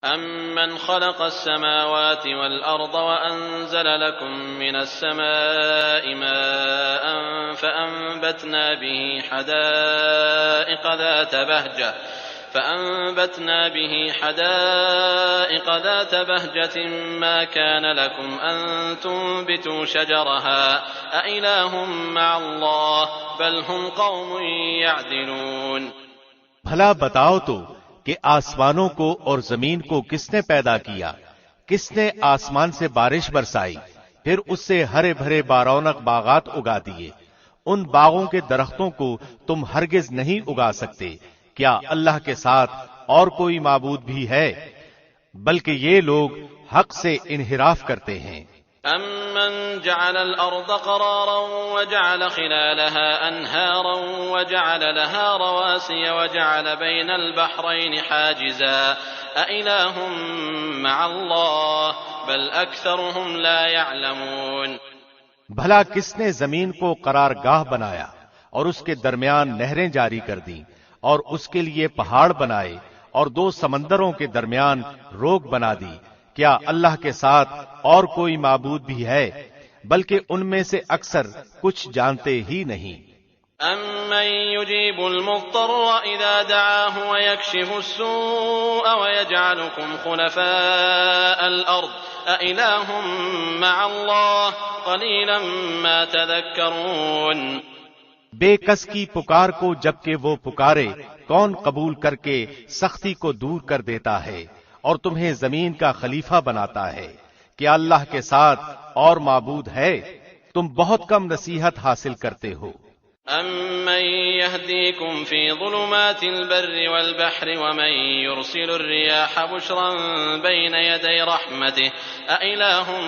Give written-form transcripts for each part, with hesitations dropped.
أَمَّنْ خَلَقَ السَّمَاوَاتِ وَالْأَرْضَ وَأَنزَلَ لَكُم مِّنَ السَّمَاءِ مَاءً فَأَنبَتْنَا بِهِ حَدَائِقَ ذَاتَ بَهْجَةٍ مَّا كَانَ لَكُمْ أَن تُنبِتُوا شَجَرَهَا أَإِلَٰهٌ مَّعَ اللَّهِ بَلْ هُمْ قَوْمٌ يَعْدِلُونَ۔ بھلا بتاؤ تو کہ آسمانوں کو اور زمین کو کس نے پیدا کیا؟ کس نے آسمان سے بارش برسائی، پھر اس سے ہرے بھرے بارونق باغات اگا دیے؟ ان باغوں کے درختوں کو تم ہرگز نہیں اگا سکتے۔ کیا اللہ کے ساتھ اور کوئی معبود بھی ہے؟ بلکہ یہ لوگ حق سے انحراف کرتے ہیں۔ أَمَّنْ جَعَلَ الْأَرْضَ قَرَارًا وَجَعَلَ خِلَالَهَا أَنْهَارًا وَجَعَلَ لَهَا رَوَاسِيَ وَجَعَلَ بَيْنَ الْبَحْرَيْنِ حَاجِزًا أَإِلَٰهٌ مَّعَ اللَّهِ بَلْ أَكْثَرُهُمْ لَا يَعْلَمُونَ۔ بھلا کس نے زمین کو قرارگاہ بنایا اور اس کے درمیان نہریں جاری کر دیں اور اس کے لیے پہاڑ بنائے اور دو سمندروں کے درمیان روک بنا دی؟ کیا اللہ کے ساتھ اور کوئی معبود بھی ہے؟ بلکہ ان میں سے اکثر کچھ جانتے ہی نہیں۔ أَمَّن يُجِيبُ الْمُضْطَرَّ إِذَا دَعَاهُ وَيَكْشِفُ السُّوءَ وَيَجْعَلُكُمْ خُلَفَاءَ الْأَرْضِ أَإِلَٰهٌ مَّعَ اللَّهِ قَلِيلًا مَّا تَذَكَّرُونَ۔ بے کس کی پکار کو جبکہ وہ پکارے کون قبول کر کے سختی کو دور کر دیتا ہے اور تمہیں زمین کا خلیفہ بناتا ہے؟ کیا اللہ کے ساتھ اور معبود ہے؟ تم بہت کم نصیحت حاصل کرتے ہو۔ أَمَّن يَهْدِيكُمْ فِي ظُلُمَاتِ الْبَرِّ وَالْبَحْرِ وَمَن يُرْسِلُ الرِّيَاحَ بُشْرًا بَيْنَ يَدَيْ رَحْمَتِهِ أَإِلَٰهٌ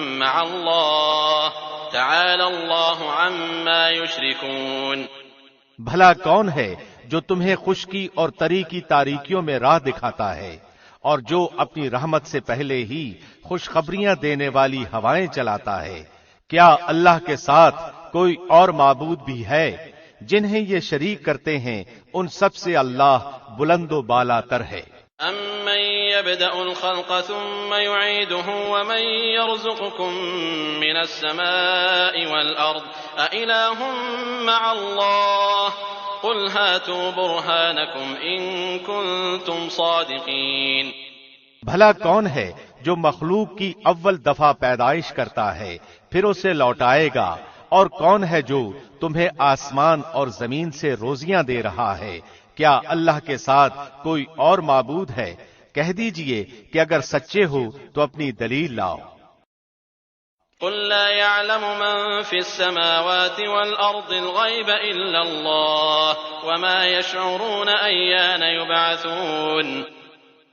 مَّعَ اللَّهِ تَعَالَى اللَّهُ عَمَّا يُشْرِكُونَ۔ بھلا کون ہے جو تمہیں خشکی اور تری کی تاریکیوں میں راہ دکھاتا ہے اور جو اپنی رحمت سے پہلے ہی خوشخبریاں دینے والی ہوائیں چلاتا ہے؟ کیا اللہ کے ساتھ کوئی اور معبود بھی ہے؟ جنہیں یہ شریک کرتے ہیں ان سب سے اللہ بلند و بالا تر ہے۔ أَمَّن يَبْدَأُ الْخَلْقَ ثُمَّ يُعِيدُهُ وَمَن يَرْزُقُكُم مِّنَ السَّمَاءِ وَالْأَرْضِ أَإِلَٰهٌ مَّعَ اللَّهِ قُلْ هَاتُوا بُرْهَانَكُمْ إِن كُنتُمْ صَادِقِينَ۔ بھلا کون ہے جو مخلوق کی اول دفعہ پیدائش کرتا ہے پھر اسے لوٹائے گا؟ اور کون ہے جو تمہیں آسمان اور زمین سے روزیاں دے رہا ہے؟ کیا اللہ کے ساتھ کوئی اور معبود ہے؟ کہہ دیجئے کہ اگر سچے ہو تو اپنی دلیل لاؤ۔ قُل لَّا يَعْلَمُ مَن فِي السَّمَاوَاتِ وَالْأَرْضِ الْغَيْبَ إِلَّا اللَّهُ وَمَا يَشْعُرُونَ أَيَّانَ يُبْعَثُونَ۔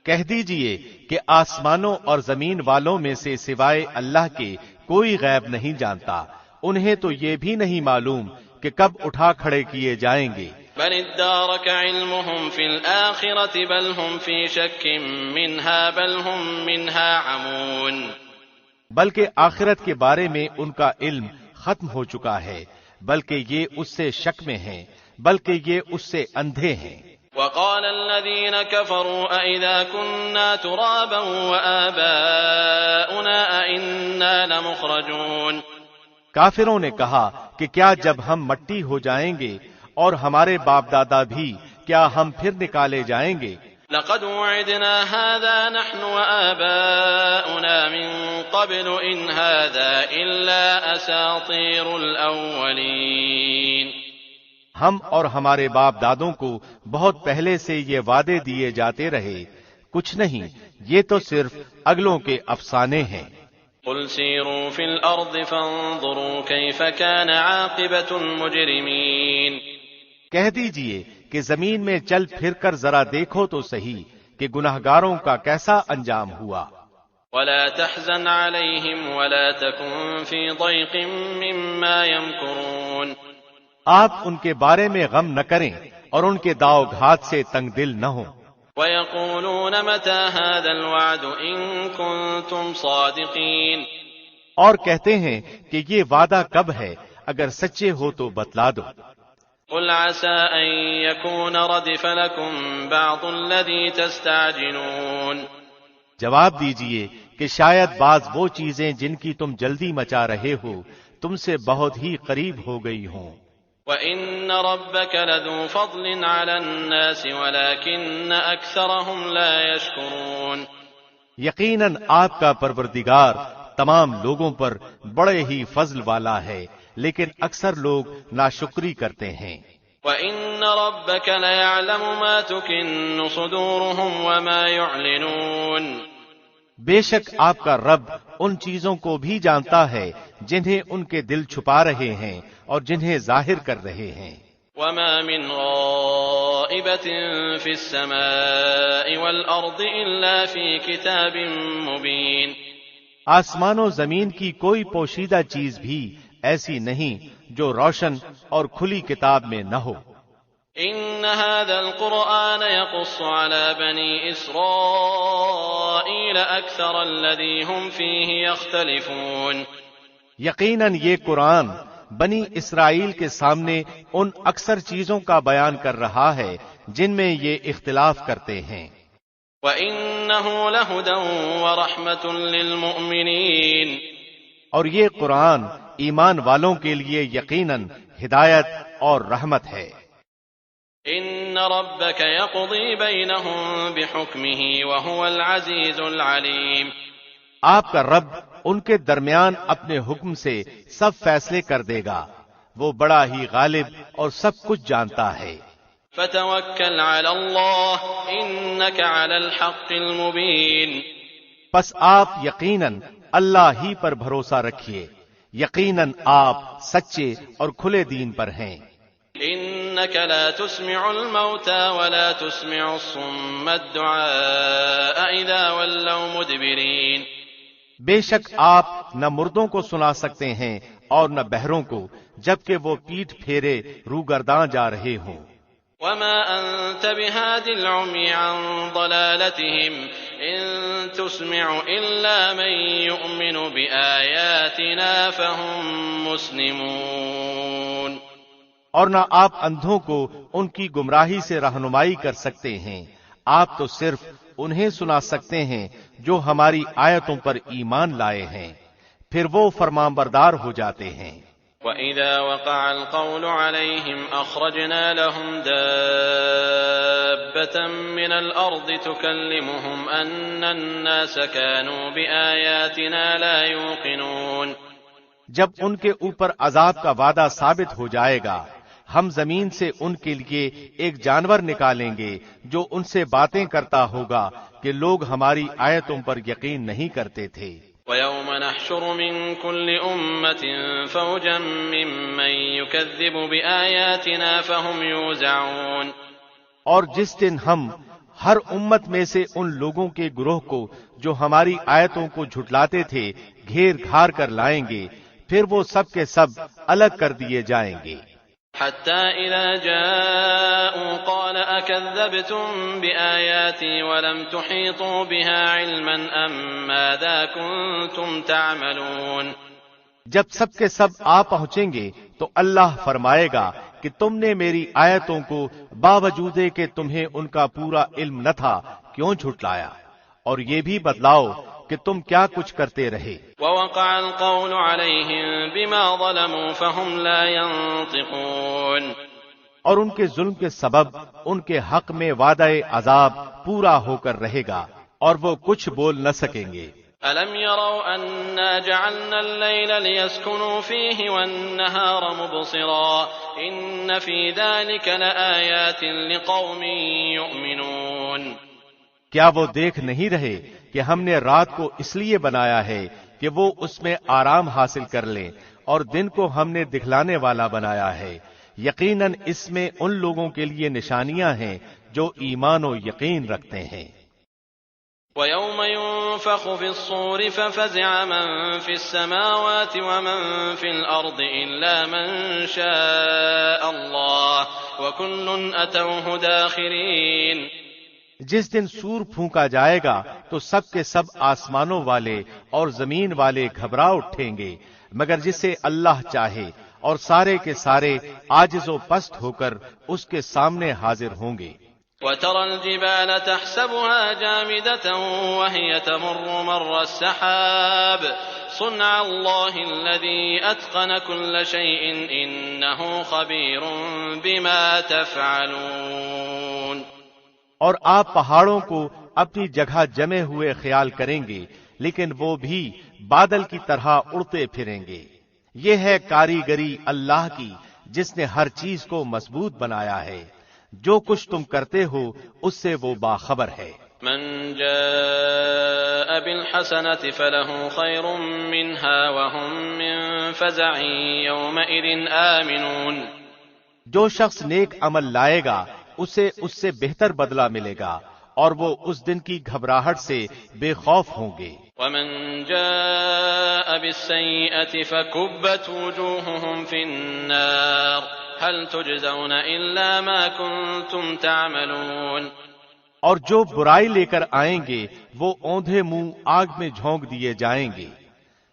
کہہ دیجئے کہ آسمانوں اور زمین والوں میں سے سوائے اللہ کے کوئی غیب نہیں جانتا، انہیں تو یہ بھی نہیں معلوم کہ کب اٹھا کھڑے کیے جائیں گے۔ بل ادارك علمهم في الآخرة بل هم في شك منها بل هم منها عمون۔ بلکہ آخرت کے بارے میں ان کا علم ختم ہو چکا ہے، بلکہ یہ اس سے شک میں ہیں، بلکہ یہ اس سے اندھے ہیں۔ وقال الذين كفروا أئذا كنا ترابا وآباؤنا أئنا لمخرجون۔ کافروں نے کہا کہ کیا جب ہم مٹی ہو جائیں گے اور ہمارے باپ دادا بھی، کیا ہم پھر نکالے جائیں گے؟ لقد وعدنا هذا نحن وآباؤنا من قبل إن هذا إلا أساطير الأولين۔ ہم اور ہمارے باپ دادوں کو بہت پہلے سے یہ وعدے دیے جاتے رہے، کچھ نہیں، یہ تو صرف اگلوں کے افسانے ہیں۔ قل سيروا في الأرض فانظروا كيف كان عاقبة المجرمين۔ کہہ دیجئے کہ زمین میں چل پھر کر ذرا دیکھو تو صحیح کہ گناہگاروں کا کیسا انجام ہوا۔ ولا تحزن عليهم ولا تكن في ضيق مما يمكرون۔ آپ ان کے بارے میں غم نہ کریں اور ان کے داؤ گھات سے تنگ دل نہ ہوں۔ ويقولون متى هذا الوعد إن كنتم صادقين۔ اور کہتے ہیں کہ یہ وعدہ کب ہے، اگر سچے ہو تو بتلا دو۔ قل عسى أن يكون ردف لكم بعض الذي تستعجلون۔ جواب دیجئے کہ شاید بعض وہ چیزیں جن کی تم جلدی مچا رہے ہو تم سے بہت ہی قریب ہو گئی ہوں۔ وَإِنَّ رَبَّكَ لَذُو فَضْلٍ عَلَى النَّاسِ وَلَكِنَّ أَكْثَرَهُمْ لَا يَشْكُرُونَ۔ یقیناً آپ کا پروردگار تمام لوگوں پر بڑے ہی فضل والا ہے، لیکن اکثر لوگ ناشکری کرتے ہیں۔ وَإِنَّ رَبَّكَ لَيَعْلَمُ مَا تُكِنُّ صُدُورُهُمْ وَمَا يُعْلِنُونَ۔ بے شک آپ کا رب ان چیزوں کو بھی جانتا ہے جنہیں ان کے دل چھپا رہے ہیں اور جنہیں ظاہر کر رہے ہیں۔ وَمَا مِنْ غَائِبَةٍ فِي السَّمَاءِ وَالْأَرْضِ إِلَّا فِي كِتَابٍ مُبِينٍ۔ آسمان و زمین کی کوئی پوشیدہ چیز بھی ایسی نہیں جو روشن اور کھلی کتاب میں نہ ہو۔ إِنَّ هَذَا الْقُرْآنَ يَقُصُّ عَلَى بَنِي إِسْرَائِيلَ أَكْثَرَ الَّذِي هُمْ فِيهِ يَخْتَلِفُونَ۔ یقیناً یہ قرآن بنی اسرائیل کے سامنے ان اکثر چیزوں کا بیان کر رہا ہے جن میں یہ اختلاف کرتے ہیں۔ وَإِنَّهُ لَهُدًى وَرَحْمَةٌ لِّلْمُؤْمِنِينَ۔ اور یہ قرآن ایمان والوں کے لیے یقیناً ہدایت اور رحمت ہے۔ إِنَّ رَبَّكَ يَقْضِي بَيْنَهُم بِحُكْمِهِ وَهُوَ الْعَزِيزُ الْعَلِيمُ۔ آپ کا رب ان کے درمیان اپنے حکم سے سب فیصلے کر دے گا، وہ بڑا ہی غالب اور سب کچھ جانتا ہے۔ فَتَوَكَّلْ عَلَى اللَّهِ إِنَّكَ عَلَى الْحَقِّ الْمُبِينِ۔ پس آپ یقیناً اللہ ہی پر بھروسہ رکھیے، یقیناً آپ سچے اور کھلے دین پر ہیں۔ إِنَّكَ لَا تُسْمِعُ الْمَوْتَى وَلَا تُسْمِعُ الصُّمَّ الدُّعَاءَ إِذَا وَلَّوْا مُدْبِرِينَ۔ بے شک آپ نہ مردوں کو سنا سکتے ہیں اور نہ بہروں کو، جبکہ وہ پیٹھ پھیرے روگرداں جا رہے ہوں۔ وَمَا أَنتَ بِهَادِ الْعُمْيِ عَن ضَلَالَتِهِمْ إِن تُسْمِعُ إِلَّا مَن يُؤْمِنُ بِآيَاتِنَا فَهُم مُسْلِمُونَ۔ اور نہ آپ اندھوں کو ان کی گمراہی سے رہنمائی کر سکتے ہیں، آپ تو صرف انہیں سنا سکتے ہیں جو ہماری آیتوں پر ایمان لائے ہیں، پھر وہ فرمانبردار ہو جاتے ہیں۔ وَإِذَا وَقَعَ الْقَوْلُ عَلَيْهِمْ أَخْرَجْنَا لَهُمْ دَابَّةً مِّنَ الْأَرْضِ تُكَلِّمُهُمْ أَنَّ النَّاسَ كَانُوا بِآيَاتِنَا لَا يُوقِنُونَ۔ جب ان کے اوپر عذاب کا وعدہ ثابت ہو جائے گا، ہم زمین سے ان کے لیے ایک جانور نکالیں گے جو ان سے باتیں کرتا ہوگا کہ لوگ ہماری آیتوں پر یقین نہیں کرتے تھے۔ وَيَوْمَ نَحْشُرُ مِن كُلِّ أُمَّةٍ فَوْجًا مِّمَّن يُكَذِّبُ بِآيَاتِنَا فَهُمْ يُوزَعُونَ۔ اور جس دن ہم ہر امت میں سے ان لوگوں کے گروہ کو جو ہماری آیتوں کو جھٹلاتے تھے گھیر گھار کر لائیں گے، پھر وہ سب کے سب الگ کر دیے جائیں گے۔ حَتَّى إِذَا جَاءُوا قَالَ أَكَذَّبْتُم بِآيَاتِي وَلَمْ تُحِيطُوا بِهَا عِلْمًا أَم مَّاذَا كُنتُمْ تَعْمَلُونَ۔ جب سب کے سب آ پہنچیں گے تو اللہ فرمائے گا کہ تم نے میری آیتوں کو باوجود کہ تمہیں ان کا پورا علم نہ تھا کیوں جھٹلایا، اور یہ بھی بتلاؤ کہ تم کیا کچھ کرتے رہے۔ وَوَقَعَ الْقَوْلُ عَلَيْهِمْ بِمَا ظَلَمُوا فَهُمْ لَا يَنطِقُونَ۔ اور ان کے ظلم کے سبب ان کے حق میں وعدہ عذاب پورا ہو کر رہے گا اور وہ کچھ بول نہ سکیں گے۔ أَلَمْ يَرَوْا أَنَّا جَعَلْنَا اللَّيْلَ لِيَسْكُنُوا فِيهِ وَالنَّهَارَ مُبْصِرًا إِنَّ فِي ذَلِكَ لَآيَاتٍ لِقَوْمٍ يُؤْمِنُونَ۔ کیا وہ دیکھ نہیں رہے کہ ہم نے رات کو اس لیے بنایا ہے کہ وہ اس میں آرام حاصل کر لیں، اور دن کو ہم نے دکھلانے والا بنایا ہے، یقیناً اس میں ان لوگوں کے لیے نشانیاں ہیں جو ایمان و یقین رکھتے ہیں۔ وَيَوْمَ يُنفَخُ فِي الصُّورِ فَفَزِعَ مَن فِي السَّمَاوَاتِ وَمَن فِي الْأَرْضِ إِلَّا مَن شَاءَ اللَّهُ وَكُلٌّ أَتَوْهُ دَاخِرِينَ۔ جس دن سور پھونکا جائے گا تو سب کے سب آسمانوں والے اور زمین والے گھبرا اٹھیں گے، مگر جسے اللہ چاہے، اور سارے کے سارے عاجز و پست ہو کر اس کے سامنے حاضر ہوں گے۔ وترى الجبال تحسبها جامدة وهي تمر مر السحاب صنع الله الذي أتقن كل شيء إنه خبير بما تفعلون۔ اور آپ پہاڑوں کو اپنی جگہ جمے ہوئے خیال کریں گے، لیکن وہ بھی بادل کی طرح اڑتے پھریں گے۔ یہ ہے کاریگری اللہ کی جس نے ہر چیز کو مضبوط بنایا ہے، جو کچھ تم کرتے ہو اس سے وہ باخبر ہے۔ من جاء بالحسنة فله خير منها وهم من فزع يومئذ آمنون۔ جو شخص نیک عمل لائے گا اسے اس سے بہتر بدلہ ملے گا اور وہ اس دن کی گھبراہٹ سے بے خوف ہوں گے۔ ومن جاء بالسيئة فكبت وجوههم في النار هل تجزون إلا ما كنتم تعملون۔ اور جو برائی لے کر آئیں گے وہ اوندھے منہ آگ میں جھونک دیے جائیں گے،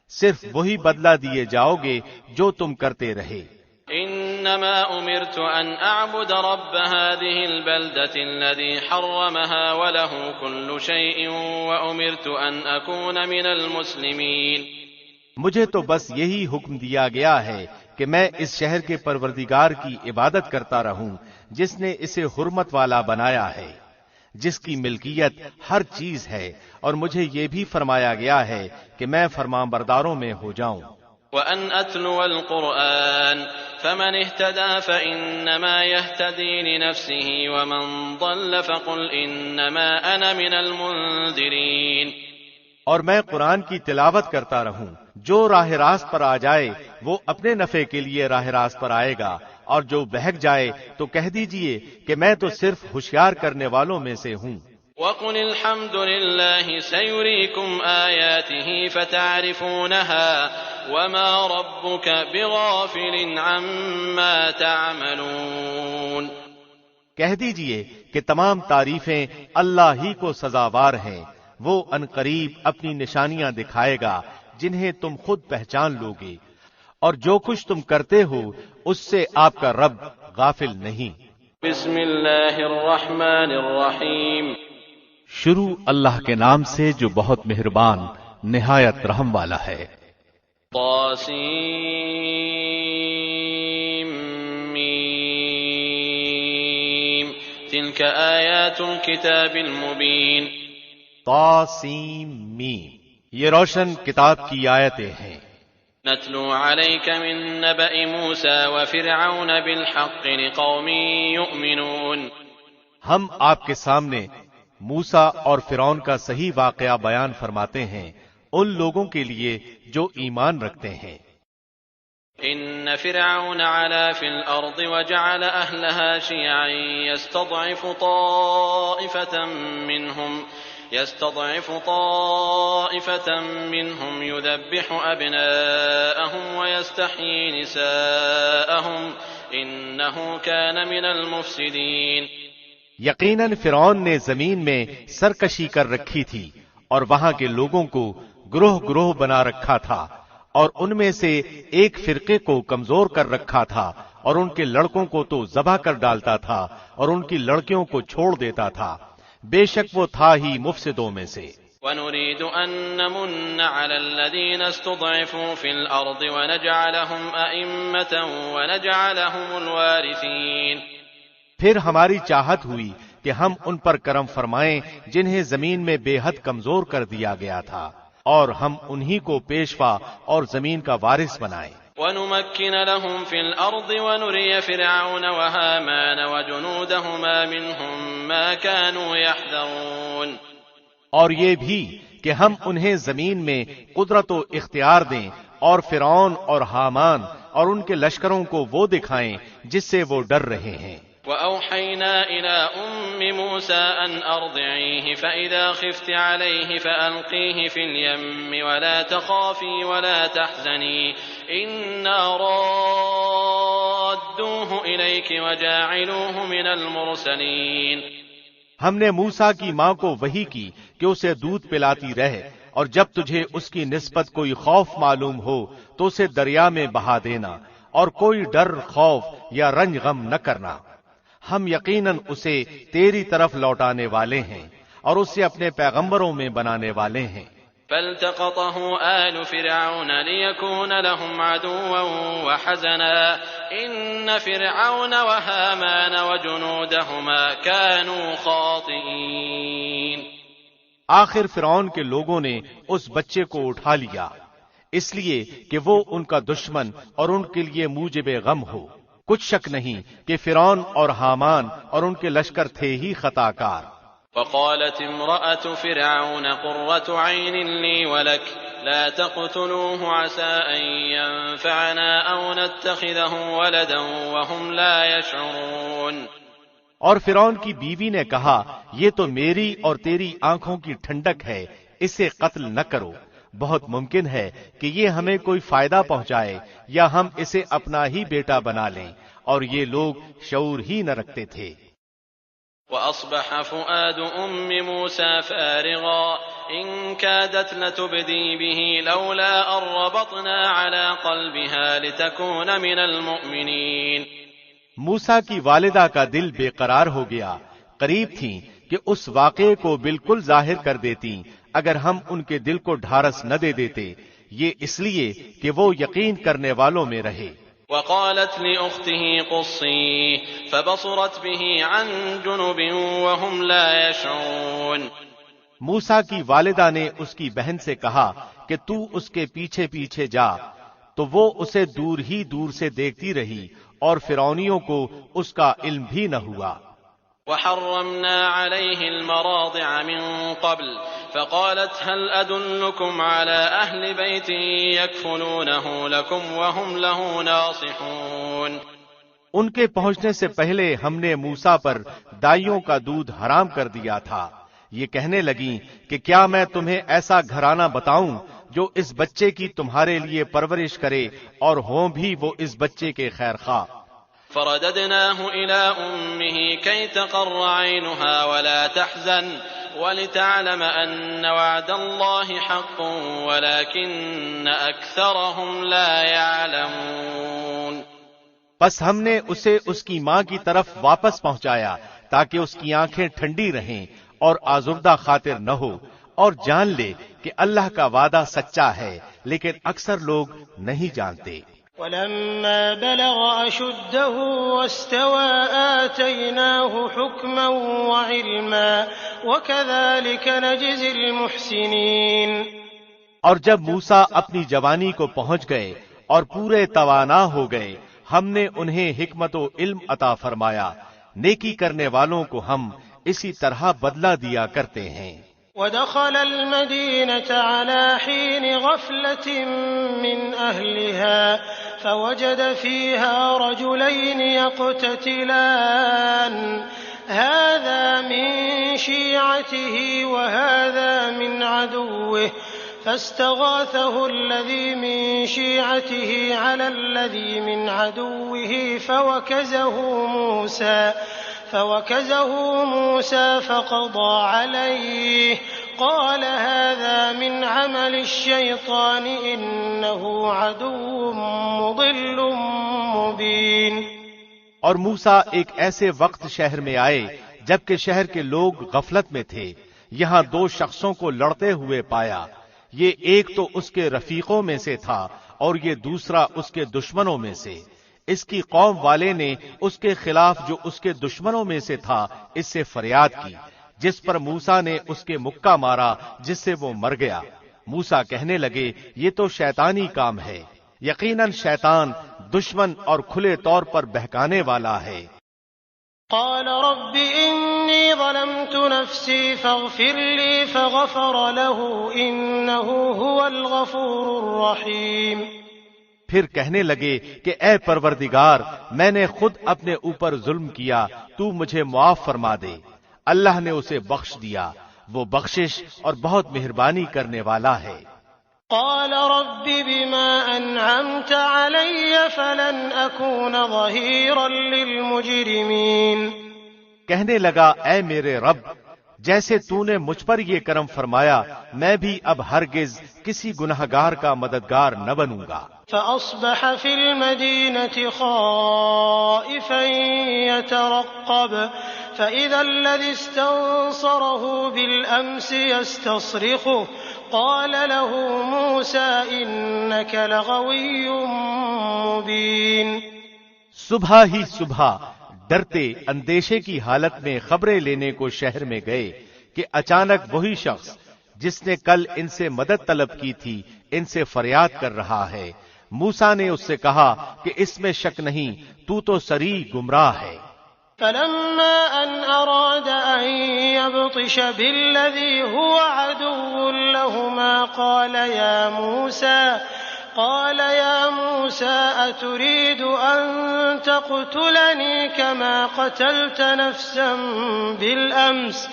صرف وہی بدلہ دیے جاؤ گے جو تم کرتے رہے۔ انما امرت ان اعبد رب هذه البلدة الذي حرمها وله كل شيء وامرت ان اكون من المسلمين۔ مجھے تو بس یہی حکم دیا گیا ہے کہ میں اس شہر کے پروردگار کی عبادت کرتا رہوں جس نے اسے حرمت والا بنایا ہے، جس کی ملکیت ہر چیز ہے، اور مجھے یہ بھی فرمایا گیا ہے کہ میں فرمانبرداروں میں ہو جاؤں۔ وَأَنْ أَتْلُوَ الْقُرْآنَ فَمَنِ اهْتَدَى فَإِنَّمَا يَهْتَدِي لِنَفْسِهِ وَمَنْ ضَلَّ فَقُلْ إِنَّمَا أَنَا مِنَ الْمُنذِرِينَ۔ اور میں قرآن کی تلاوت کرتا رہوں، جو راہ راست پر آ جائے وہ اپنے نفع کے لیے راہ راست پر آئے گا، اور جو بہک جائے تو کہہ دیجئے کہ میں تو صرف ہوشیار کرنے والوں میں سے ہوں۔ وَقُلِ الْحَمْدُ لِلَّهِ سَيُرِيكُمْ آيَاتِهِ فَتَعْرِفُونَهَا وَمَا رَبُّكَ بِغَافِلٍ عَمَّا تَعْمَلُونَ۔ کہہ دیجئے کہ تمام تعریفیں اللہ ہی کو سزاوار ہیں، وہ عنقریب اپنی نشانیاں دکھائے گا جنہیں تم خود پہچان لوگے، اور جو کچھ تم کرتے ہو اس سے آپ کا رب غافل نہیں۔ بسم اللہ الرحمن الرحیم۔ شروع اللہ کے نام سے جو بہت مہربان نہایت رحم والا ہے۔ طاسیم تلک آیات الکتاب المبین۔ طاسیم میم، یہ روشن کتاب کی آیتیں ہیں۔ نتلو علیک من نبأ موسیٰ وفرعون بالحق لقوم یؤمنون۔ ہم آپ کے سامنے موسیٰ اور فرعون کا صحیح واقعہ بیان فرماتے ہیں ان لوگوں کے لیے جو ایمان رکھتے ہیں۔ ان فرعون علا فی الارض وجعل اہلها شیعا يستضعف طائفة منهم يذبح أبناءهم ويستحيي نساءهم إنه كان من المفسدين۔ یقیناً فرعون نے زمین میں سرکشی کر رکھی تھی اور وہاں کے لوگوں کو گروہ گروہ بنا رکھا تھا، اور ان میں سے ایک فرقے کو کمزور کر رکھا تھا، اور ان کے لڑکوں کو تو ذبح کر ڈالتا تھا اور ان کی لڑکیوں کو چھوڑ دیتا تھا، بے شک وہ تھا ہی مفسدوں میں سے۔ وَنُرِيدُ أَن نَّمُنَّ عَلَى الَّذِينَ اسْتُضْعِفُوا فِي الْأَرْضِ وَنَجْعَلَهُمْ أَئِمَّةً وَنَجْعَلَهُمُ الْوَارِثِينَ۔ پھر ہماری چاہت ہوئی کہ ہم ان پر کرم فرمائیں جنہیں زمین میں بے حد کمزور کر دیا گیا تھا، اور ہم انہی کو پیشوا اور زمین کا وارث بنائیں۔ وَنُمَكِّنَ لَهُمْ فِي الْأَرْضِ وَنُرِيَ فِرْعَوْنَ وَهَامَانَ وَجُنُودَهُمَا مِنْهُمْ مَا كَانُوا يَحْذَرُونَ۔ اور یہ بھی کہ ہم انہیں زمین میں قدرت و اختیار دیں، اور فرعون اور حامان اور ان کے لشکروں کو وہ دکھائیں جس سے وہ ڈر رہے ہیں۔ وَأَوْحَيْنَا إِلَىٰ أُمِّ مُوسَىٰ أَنْ أَرْضِعِيهِ فَإِذَا خِفْتِ عَلَيْهِ فَأَلْقِيهِ فِي الْيَمِّ وَلَا تَخَافِي وَلَا تَحْزَنِي إِنَّا رَادُّوهُ إِلَيْكِ وَجَاعِلُوهُ مِنَ الْمُرْسَلِينَ۔ ہم نے موسیٰ کی ماں کو وحی کی کہ اسے دودھ پلاتی رہے، اور جب تجھے اس کی نسبت کوئی خوف معلوم ہو تو اسے دریا میں بہا دینا، اور کوئی ڈر، خوف یا رنج غم نہ کرنا، ہم یقیناً اسے تیری طرف لوٹانے والے ہیں اور اسے اپنے پیغمبروں میں بنانے والے ہیں۔ فالتقطه آل فرعون ليكون لهم عدوا وحزنا إن فرعون وهامان وجنودهما كانوا خاطئين۔ آخر فرعون کے لوگوں نے اس بچے کو اٹھا لیا اس لیے کہ وہ ان کا دشمن اور ان کے لیے موجب غم ہو۔ کچھ شک نہیں کہ فرعون اور حامان اور ان کے لشکر تھے ہی خطا کار۔ وقالت امرأة فرعون قرة عين لي ولك لا تقتلوه عسى أن ينفعنا أو نتخذه ولدا وهم لا يشعرون۔ اور فرعون کی بیوی نے کہا یہ تو میری اور تیری آنکھوں کی ٹھنڈک ہے، اسے قتل نہ کرو، بہت ممکن ہے کہ یہ ہمیں کوئی فائدہ پہنچائے یا ہم اسے اپنا ہی بیٹا بنا لیں، اور یہ لوگ شعور ہی نہ رکھتے تھے۔ وأصبح فؤاد أم موسى فارغا إن كادت لتبدي به لولا أن ربطنا على قلبها لتكون من المؤمنين۔ موسیٰ کی والدہ کا دل بے قرار ہو گیا، قریب تھیں کہ اس واقعے کو بالکل ظاہر کر دیتی اگر ہم ان کے دل کو ڈھارس نہ دے دیتے، یہ اس لیے کہ وہ یقین کرنے والوں میں رہے۔ وقالت لأخته قصيه فبصرت به عن جنب وهم لا يشعرون۔ موسیٰ کی والدہ نے اس کی بہن سے کہا کہ تو اس کے پیچھے پیچھے جا، تو وہ اسے دور ہی دور سے دیکھتی رہی اور فرعونیوں کو اس کا علم بھی نہ ہوا۔ وحرمنا عليه المراضع من قبل فقالت هل أدلكم على أهل بيت يكفلونه لكم وهم له ناصحون۔ ان کے پہنچنے سے پہلے ہم نے موسیٰ پر دائیوں کا دودھ حرام کر دیا تھا، یہ کہنے لگیں کہ کیا میں تمہیں ایسا گھرانہ بتاؤں جو اس بچے کی تمہارے لیے پرورش کرے اور ہوں بھی وہ اس بچے کے خیر خواہ۔ فرددناه إلى أمه كي تقر عينها ولا تحزن ولتعلم أن وعد الله حق ولكن أكثرهم لا يعلمون۔ پس ہم نے اسے اس کی ماں کی طرف واپس پہنچایا تاکہ اس کی آنکھیں ٹھنڈی رہیں اور آزردہ خاطر نہ ہو، اور جان لے کہ اللہ کا وعدہ سچا ہے لیکن اکثر لوگ نہیں جانتے۔ ولما بلغ أشده واستوى آتيناه حكما وعلما وكذلك نجزي المحسنين۔ اور جب موسیٰ اپنی جوانی کو پہنچ گئے اور پورے توانا ہو گئے، ہم نے انہیں حکمت و علم عطا فرمایا، نیکی کرنے والوں کو ہم اسی طرح بدلہ دیا کرتے ہیں۔ ودخل المدينة على حين غفلة من أهلها فوجد فيها رجلين يقتتلان هذا من شيعته وهذا من عدوه فاستغاثه الذي من شيعته على الذي من عدوه فوكزه موسى فقضى عليه قال هذا من عمل الشيطان إنه عدو مضل مبين۔ اور موسیٰ ایک ایسے وقت شہر میں آئے جبکہ شہر کے لوگ غفلت میں تھے، یہاں دو شخصوں کو لڑتے ہوئے پایا، یہ ایک تو اس کے رفیقوں میں سے تھا اور یہ دوسرا اس کے دشمنوں میں سے۔ اس کی قوم والے نے اس کے خلاف جو اس کے دشمنوں میں سے تھا اس سے فریاد کی، جس پر موسیٰ نے اس کے مکہ مارا جس سے وہ مر گیا۔ موسیٰ کہنے لگے یہ تو شیطانی کام ہے، یقیناً شیطان دشمن اور کھلے طور پر بہکانے والا ہے۔ قال رب إني ظلمت نفسي فاغفر لي فغفر له إنه هو الغفور الرحيم۔ پھر کہنے لگے کہ اے پروردگار میں نے خود اپنے اوپر ظلم کیا، تو مجھے معاف فرما دے۔ اللہ نے اسے بخش دیا، وہ بخشش اور بہت مہربانی کرنے والا ہے۔ قال رب بما أنعمت علي فلن أكون ظهيرا للمجرمين۔ کہنے لگا اے میرے رب جیسے تو نے مجھ پر یہ کرم فرمایا میں بھی اب ہرگز کسی گنہگار کا مددگار نہ بنوں گا۔ فأصبح في المدينة خائفا يترقب فإذا الذي استنصره بالأمس يستصرخه قال له موسى إنك لغوي مبين۔ صبح ہی صبح ڈرتے اندیشے کی حالت میں خبریں لینے کو شہر میں گئے کہ اچانک وہی شخص جس نے کل ان سے مدد طلب کی تھی ان سے فریاد کر رہا ہے۔ موسیٰ نے اس سے کہا کہ اس میں شک نہیں تو تو صریح گمراہ ہے۔ فلما أن أراد أن يبطش بالذي هو عدو لهما قال يا موسى أتريد أن تقتلني كما قتلت نفسا بالأمس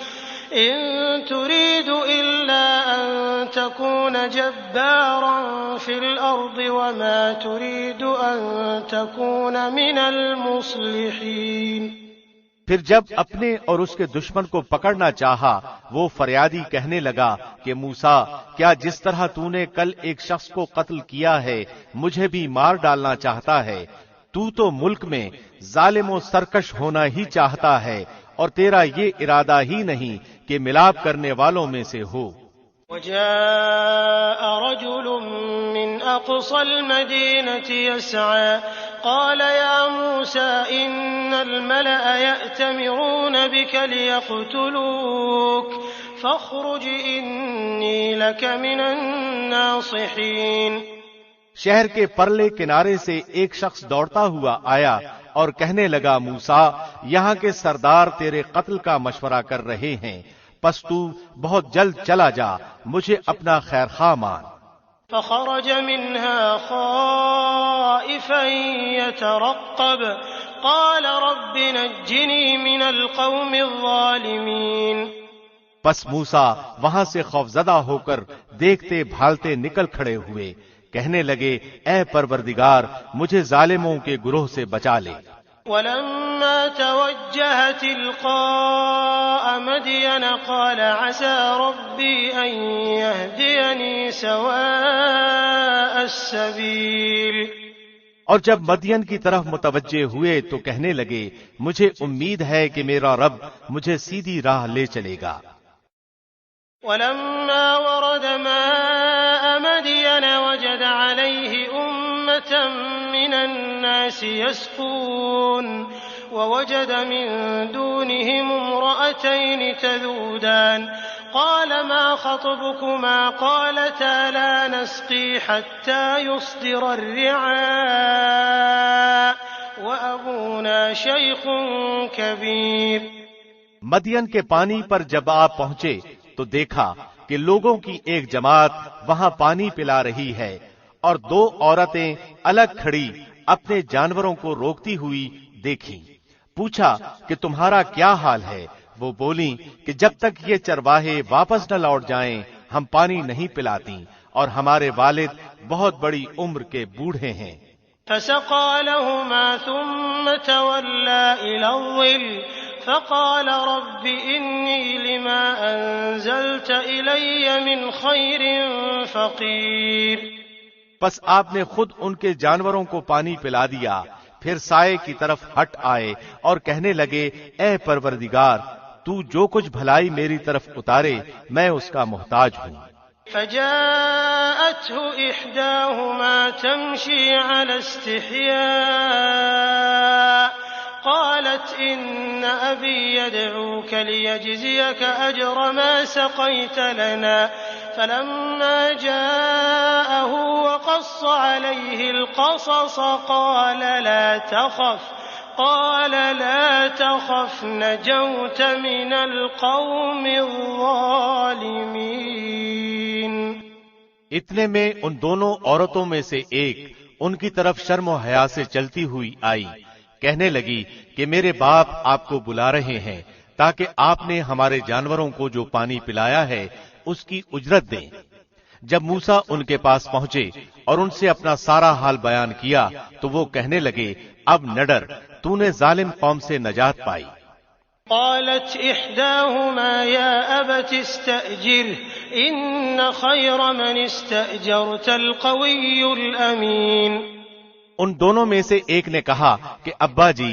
إن تريد إلا أن تكون جبارا في الأرض وما تريد أن تكون من المصلحين۔ پھر جب اپنے اور اس کے دشمن کو پکڑنا چاہا وہ فریادی کہنے لگا کہ موسیٰ کیا جس طرح تو نے کل ایک شخص کو قتل کیا ہے مجھے بھی مار ڈالنا چاہتا ہے؟ تو ملک میں ظالم و سرکش ہونا ہی چاہتا ہے اور تیرا یہ ارادہ ہی نہیں کہ ملاپ کرنے والوں میں سے ہو۔ وجاء رجل من أقصى المدينة يسعى قال يا موسى إن الملأ يأتمرون بك ليقتلوك فاخرج إني لك من الناصحين۔ شہر کے پرلے کنارے سے ایک شخص دوڑتا ہوا آیا اور کہنے لگا موسیٰ یہاں کے سردار تیرے قتل کا مشورہ کر رہے ہیں پس تو بہت جلد چلا جا مجھے اپنا خیر خواہ مان۔ فخرج منها خائفا يترقب قال رب نجني من القوم الظالمين۔ پس موسیٰ وہاں سے خوفزدہ ہو کر دیکھتے بھالتے نکل کھڑے ہوئے کہنے لگے اے پروردگار مجھے ظالموں کے گروہ سے بچا لے۔ ولما توجه تلقاء مدين قال عسى ربي أن يهديني سواء السبيل۔ اور جب مدین کی طرف متوجہ ہوئے تو کہنے لگے مجھے امید ہے کہ میرا رب مجھے سیدھی راہ لے چلے گا۔ ولما ورد ماء مدين وجد عليه أمة من الناس يسقون ووجد من دونهم امرأتين تذودان قال ما خطبكما قالتا لا نسقي حتى يصدر الرعاء وأبونا شيخ كبير۔ مدین کے پانی پر جب آپ پہنچے تو دیکھا کہ لوگوں کی ایک جماعت وہاں پانی پلا رہی ہے اور دو عورتیں الگ کھڑی اپنے جانوروں کو روکتی ہوئی دیکھی۔ پوچھا کہ تمہارا کیا حال ہے؟ وہ بولیں کہ جب تک یہ چرواہے واپس نہ لوٹ جائیں ہم پانی نہیں پلاتی اور ہمارے والد بہت بڑی عمر کے بوڑھے ہیں۔ فسقى لهما ثم تولى إلى الظل فقال رب إني لما أنزلت إلي من خير فقير۔ پس آپ نے خود ان کے جانوروں کو پانی پلا دیا پھر سائے کی طرف ہٹ آئے اور کہنے لگے اے پروردگار تو جو کچھ بھلائی میری طرف اتارے میں اس کا محتاج ہوں۔ فجاءته إحداهما تمشي على استحياء قالت إن أبي يدعوك ليجزيك أجر ما سقيت لنا فلما جاءه وقص عليه القصص قال لا تخف نجوت من القوم الظالمين۔ اتنے میں ان دونوں عورتوں میں سے ایک ان کی طرف شرم و حیا سے چلتی ہوئی آئی کہنے لگی کہ میرے باپ آپ کو بلا رہے ہیں تاکہ آپ نے ہمارے جانوروں کو جو پانی پلایا ہے اس کی اجرت دیں۔ جب موسیٰ ان کے پاس پہنچے اور ان سے اپنا سارا حال بیان کیا تو وہ کہنے لگے اب نہ ڈر تو نے ظالم قوم سے نجات پائی۔ قالت إحداهما يا أبت استأجره إن خير من استأجرت القوي الأمين۔ ان دونوں میں سے ایک نے کہا کہ ابا جی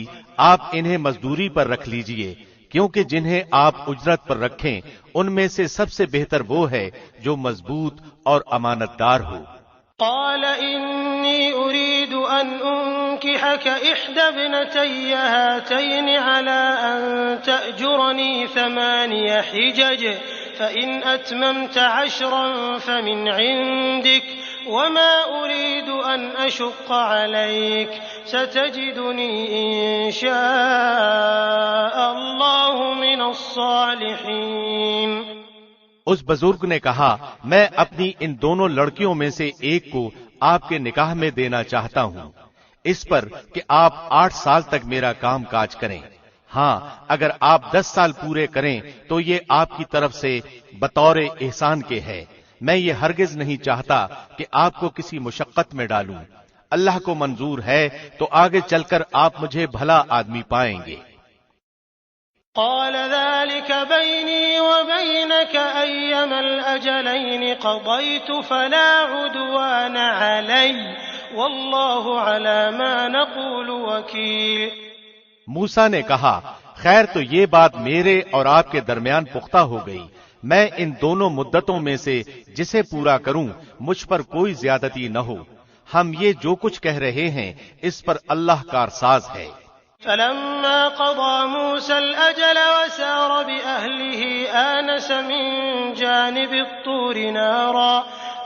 آپ انہیں مزدوری پر رکھ لیجئے، کیونکہ جنہیں آپ اجرت پر رکھیں ان میں سے سب سے بہتر وہ ہے جو مضبوط اور امانت دار ہو۔ قال إني أريد أن أنكحك إحدى ابنتي هاتين على أن تأجرني 8 حجج فإن أتممت 10 فمن عندك وما أريد أن أشق عليك ستجدني إن شاء الله من الصالحين۔ اس بزرگ نے کہا میں اپنی ان دونوں لڑکیوں میں سے ایک کو آپ کے نکاح میں دینا چاہتا ہوں، اس پر کہ آپ 8 سال تک میرا کام کاج کریں۔ ہاں اگر آپ 10 سال پورے کریں تو یہ آپ کی طرف سے بطور احسان کے ہے، میں یہ ہرگز نہیں چاہتا کہ آپ کو کسی مشقت میں ڈالوں۔ اللہ کو منظور ہے تو آگے چل کر آپ مجھے بھلا آدمی پائیں گے۔ قال ذلك بيني وبينك أيما الأجلين قضيت فلا عدوان علي والله على ما نقول وكيل۔ موسیٰ نے کہا خیر تو یہ بات میرے اور آپ کے درمیان پختہ ہو گئی، میں ان دونوں مدتوں میں سے جسے پورا کروں مجھ پر کوئی زیادتی نہ ہو، ہم یہ جو کچھ کہہ رہے ہیں اس پر اللہ کارساز ہے۔ فلما قضى موسى الأجل وسار بأهله آنس من جانب الطور نارا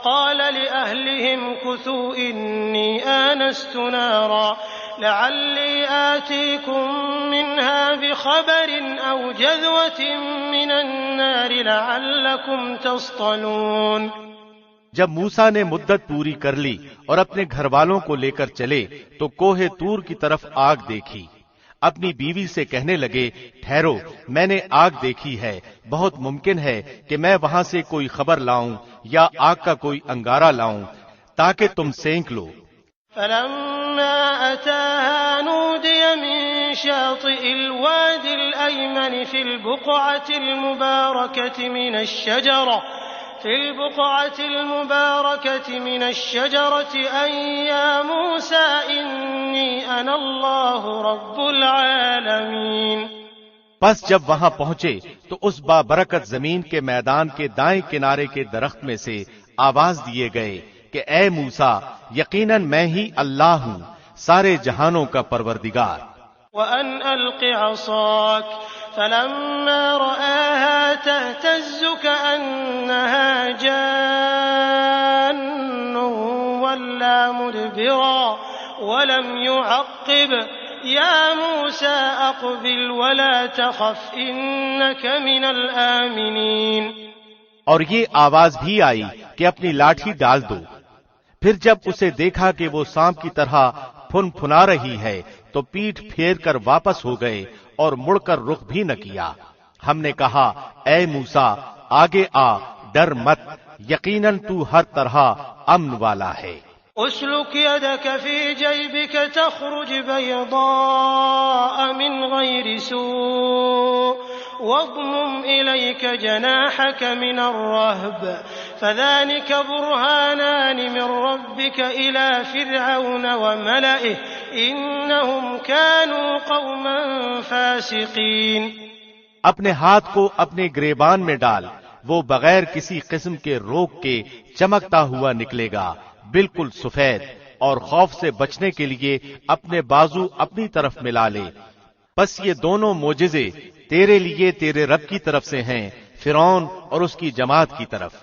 قال لأهلهم كثوا إني آنست نارا لعلي آتيكم منها بخبر أو جذوة من النار لعلكم تصطلون۔ جب موسیٰ نے مدت پوری کر لی اور اپنے گھر والوں کو لے کر چلے تو کوہ طور کی طرف آگ دیکھی، اپنی بیوی سے کہنے لگے ٹھہرو میں نے آگ دیکھی ہے، بہت ممکن ہے کہ میں وہاں سے کوئی خبر لاؤں یا آگ کا کوئی انگارہ لاؤں تاکہ تم سینک لو۔ فلما أتاها نودي من شاطئ الوادي الأيمن في البقعة المباركة من الشجرة أن يا موسى إني أنا الله رب العالمين۔ پس جب وہاں پہنچے تو اس بابرکت زمین کے میدان کے دائیں کنارے کے درخت میں سے آواز دیے گئے کہ اے موسیٰ یقیناً میں ہی اللہ ہوں سارے جہانوں کا پروردگار۔ وأن ألق عصاك فلما رآها تهتز كأنها جان ولا مدبرا ولم يعقب يا موسى أقبل ولا تخف إنك من الآمنين۔ اور یہ آواز بھی آئی کہ اپنی لاٹھی ڈال دو۔ پھر جب اسے دیکھا کہ وہ سانپ کی طرح پھن پھنا رہی ہے تو پیٹھ پھیر کر واپس ہو گئے اور مڑ کر رخ بھی نہ کیا۔ ہم نے کہا اے موسیٰ آگے آ، ڈر مت، یقیناً تو ہر طرح امن والا ہے۔ اسلك يدك في جيبك تخرج بيضاء من غير سوء واضمم إليك جناحك من الرهب فذلك برهانان من ربك إلى فرعون وملئه إنهم كانوا قوما فاسقين۔ اپنے ہاتھ کو اپنے گریبان میں ڈال، وہ بغیر کسی قسم کے روک کے چمکتا ہوا نکلے گا، بالکل سفید، اور خوف سے بچنے کے لیے اپنے بازو اپنی طرف ملا لے۔ بس یہ دونوں معجزے تیرے لیے تیرے رب کی طرف سے ہیں، فرعون اور اس کی جماعت کی طرف،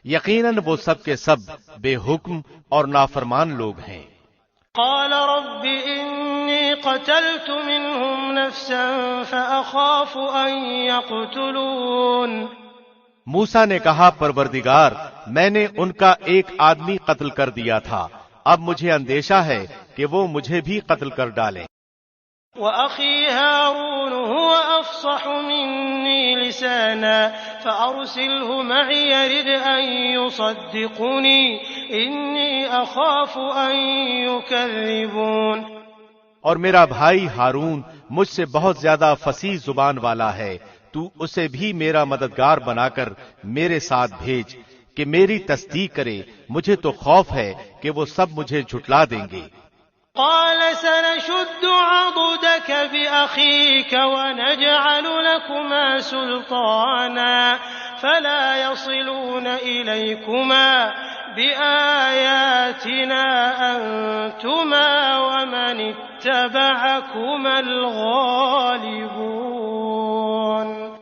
یقیناً وہ سب کے سب بے حکم اور نافرمان لوگ ہیں۔ قال رب إني قتلت منهم نفسا فأخاف أن يقتلون۔ موسیٰ نے کہا پروردگار میں نے ان کا ایک آدمی قتل کر دیا تھا، اب مجھے اندیشہ ہے کہ وہ مجھے بھی قتل کر ڈالیں۔ وأخي هارون هو أفصح مني لسانا فأرسله معي يرد أن يصدقني إني أخاف أن يكذبون۔ اور میرا بھائی ہارون مجھ سے بہت زیادہ فصیح زبان والا ہے، تو اسے بھی میرا مددگار بنا کر میرے ساتھ بھیج کہ میری تصدیق کرے، مجھے تو خوف ہے کہ وہ سب مجھے جھٹلا دیں گے۔ قال سنشد عضدك بأخيك ونجعل لكما سلطانا فلا يصلون إليكما بآياتنا أنتما ومن اتبعكما الغالبون۔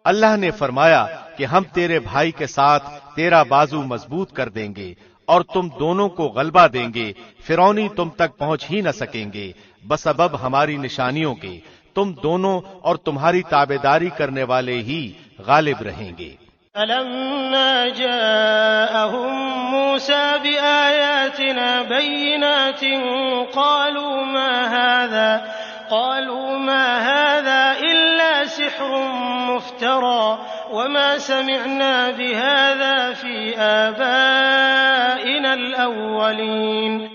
اللہ نے فرمایا کہ ہم تیرے بھائی کے ساتھ تیرا بازو مضبوط کر دیں گے اور تم دونوں کو غلبہ دیں گے، فرعونی تم تک پہنچ ہی نہ سکیں گے بسبب ہماری نشانیوں کے، تم دونوں اور تمہاری تابعداری کرنے والے ہی غالب رہیں گے۔ فلما جاءهم موسى بآياتنا بينات قالوا ما هذا إلا سحر مفترى وما سمعنا بهذا في آبائنا الأولين۔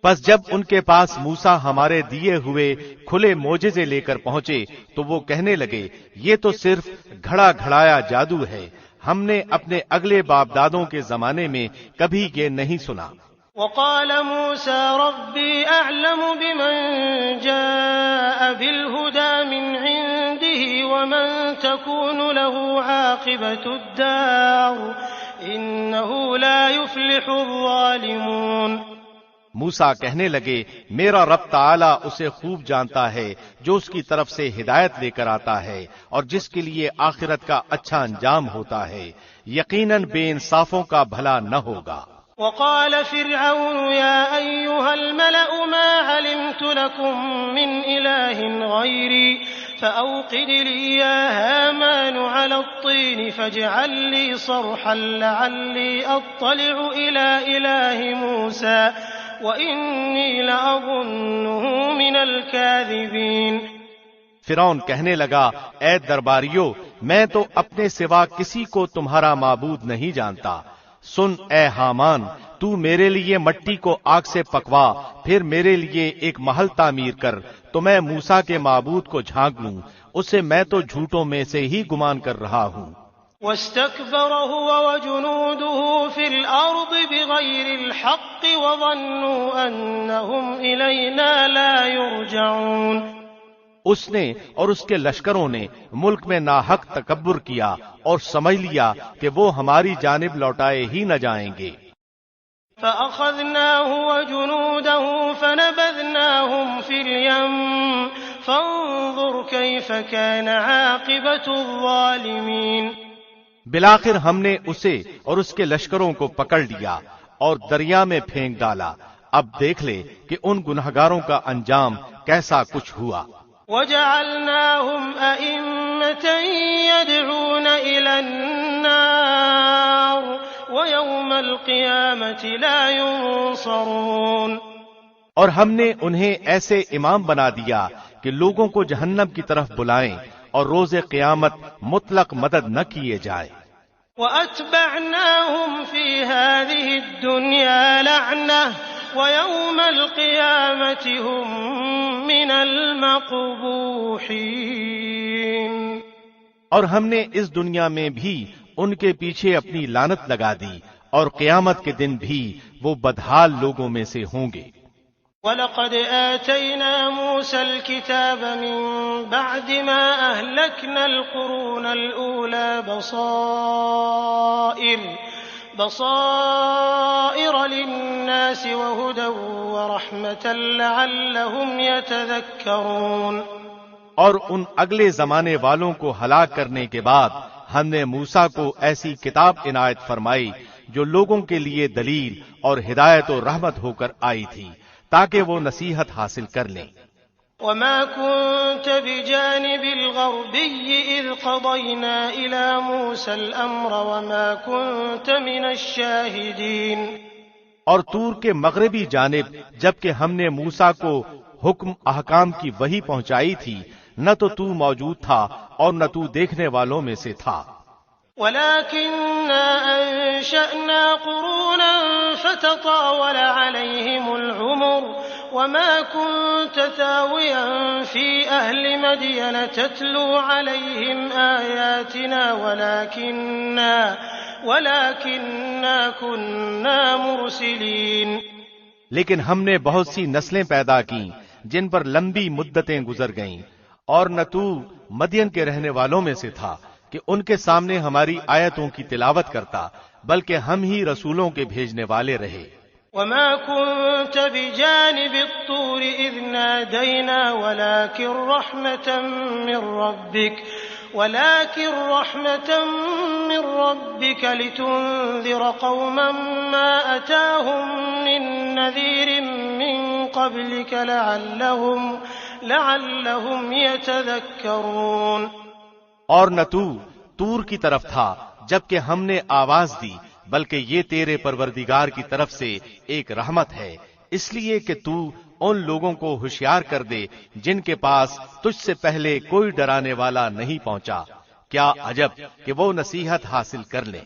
پس جب ان کے پاس موسیٰ ہمارے دیے ہوئے کھلے معجزے لے کر پہنچے تو وہ کہنے لگے، یہ تو صرف گھڑا گھڑایا جادو ہے، ہم نے اپنے اگلے باپ دادوں کے زمانے میں کبھی یہ نہیں سنا۔ وقال موسى ربي أعلم بمن جاء بالهدى من عنده ومن تكون له عاقبة الدار إنه لا يفلح الظالمون۔ موسیٰ کہنے لگے، میرا رب تعالی اسے خوب جانتا ہے جو اس کی طرف سے ہدایت لے کر آتا ہے اور جس کے لیے آخرت کا اچھا انجام ہوتا ہے، یقیناً بے انصافوں کا بھلا نہ ہوگا۔ وقال فرعون يا أيها الملأ ما علمت لكم من إله غيري فأوقد لي يا هامان على الطين فاجعل لي صرحا لعلي أطلع إلى إله موسى وإني لأظنه من الكاذبين۔ فرعون کہنے لگا، اے درباریو، میں تو اپنے سوا کسی کو تمہارا معبود نہیں جانتا، سن اے حامان، تو میرے لیے مٹی کو آگ سے پکوا، پھر میرے لیے ایک محل تعمیر کر تو میں موسیٰ کے معبود کو جھانک لوں، اسے میں تو جھوٹوں میں سے ہی گمان کر رہا ہوں۔ واستكبر هو وجنوده في الأرض بغير الحق وظنوا أنهم إلينا لا يرجعون۔ اس نے اور اس کے لشکروں نے ملک میں ناحق تکبر کیا اور سمجھ لیا کہ وہ ہماری جانب لوٹائے ہی نہ جائیں گے۔ فأخذناه وجنوده فنبذناهم في اليم فانظر كيف كان عاقبة الظالمين۔ بالآخر ہم نے اسے اور اس کے لشکروں کو پکڑ لیا اور دریا میں پھینک ڈالا، اب دیکھ لے کہ ان گنہگاروں کا انجام کیسا کچھ ہوا۔ وجعلناهم أئمة يدعون إلى النار ويوم القيامة لا ينصرون۔ اور ہم نے انہیں ایسے امام بنا دیا کہ لوگوں کو جہنم کی طرف بلائیں اور روز قیامت مطلق مدد نہ کیے جائے۔ وَأَتْبَعْنَاهُمْ فِي هَذِهِ الدُّنْيَا لَعْنَةً وَيَوْمَ الْقِيَامَةِ هُمْ مِنَ الْمَقْبُوحِينَ۔ اور ہم نے اس دنیا میں بھی ان کے پیچھے اپنی لعنت لگا دی اور قیامت کے دن بھی وہ بدحال لوگوں میں سے ہوں گے۔ وَلَقَدْ آتَيْنَا مُوسَى الْكِتَابَ مِن بَعْدِ مَا أَهْلَكْنَا الْقُرُونَ الْأُولَى بَصَائِرَ لِلنَّاسِ وَهُدًى وَرَحْمَةً لَعَلَّهُمْ يَتَذَكَّرُونَ۔ اور ان اگلے زمانے والوں کو ہلاک کرنے کے بعد ہم نے موسیٰ کو ایسی کتاب عنایت فرمائی جو لوگوں کے لیے دلیل اور ہدایت و رحمت ہو کر آئی تھی تاکہ وہ نصیحت حاصل کر لیں۔ وَمَا كُنْتَ بِجَانِبِ الْغَرْبِيِّ إِذْ قَضَيْنَا إِلَى مُوسَى الْأَمْرَ وَمَا كُنْتَ مِنَ الشَّاهِدِينَ۔ اور طور کے مغربی جانب جبکہ ہم نے موسیٰ کو حکم احکام کی وحی پہنچائی تھی، نہ تو موجود تھا اور نہ تو دیکھنے والوں میں سے تھا۔ وَلَكِنَّا أَنشَأْنَا قُرُونًا فَتَطَاوَلَ عَلَيْهِمُ الْعُمُرُ وما كنت ثاويا في أهل مدين تتلو عليهم آياتنا ولكننا كنا مرسلين. لیکن ہم نے بہت سی نسلیں پیدا کی جن پر لمبی مدتیں گزر گئیں، اور نہ تو مدین کے رہنے والوں میں سے تھا کہ ان کے سامنے ہماری آیتوں کی تلاوت کرتا، بلکہ ہم ہی رسولوں کے بھیجنے والے رہے. وما كنت بجانب الطور إذ نادينا ولكن رحمة من ربك لتنذر قوما ما أتاهم من نذير من قبلك لعلهم يتذكرون. اور نہ تو طور کی طرف تھا جبکہ ہم نے آواز دی، بلکہ یہ تیرے پروردگار کی طرف سے ایک رحمت ہے، اس لیے کہ تو ان لوگوں کو ہوشیار کر دے جن کے پاس تجھ سے پہلے کوئی ڈرانے والا نہیں پہنچا. کیا عجب کہ وہ نصیحت حاصل کر لیں.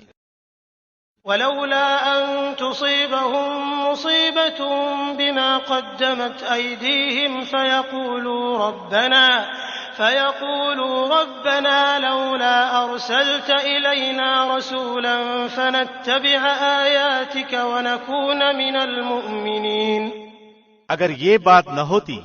ولولا أن تصيبهم مصيبة بما قدمت أيديهم فيقولوا ربنا لولا أرسلت إلينا رسولا فنتبع آياتك ونكون من المؤمنين. اگر یہ بات نہ ہوتی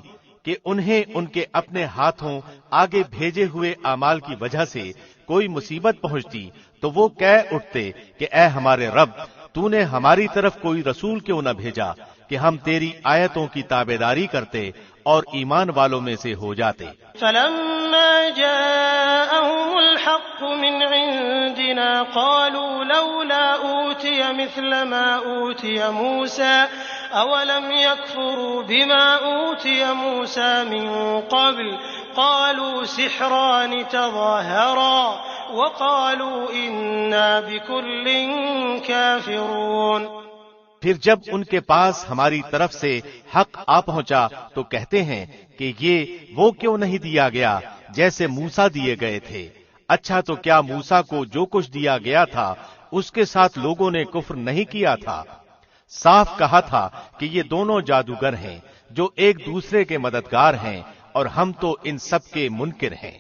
کہ انہیں ان کے اپنے ہاتھوں آگے بھیجے ہوئے اعمال کی وجہ سے کوئی مصیبت پہنچتی تو وہ کہہ اٹھتے کہ اے ہمارے رب، تو نے ہماری طرف کوئی رسول کیوں نہ بھیجا کہ ہم تیری آیتوں کی تابعداری کرتے اور ایمان والوں میں سے ہو جاتے. فلما جاءهم الحق من عندنا قالوا لولا أوتي مثل ما أوتي موسى أولم يكفروا بما أوتي موسى من قبل قالوا سحران تظاهرا وقالوا إنا بكل كافرون. پھر جب ان کے پاس ہماری طرف سے حق آ پہنچا تو کہتے ہیں کہ یہ وہ کیوں نہیں دیا گیا جیسے موسیٰ دیے گئے تھے. اچھا تو کیا موسیٰ کو جو کچھ دیا گیا تھا اس کے ساتھ لوگوں نے کفر نہیں کیا تھا؟ صاف کہا تھا کہ یہ دونوں جادوگر ہیں جو ایک دوسرے کے مددگار ہیں اور ہم تو ان سب کے منکر ہیں.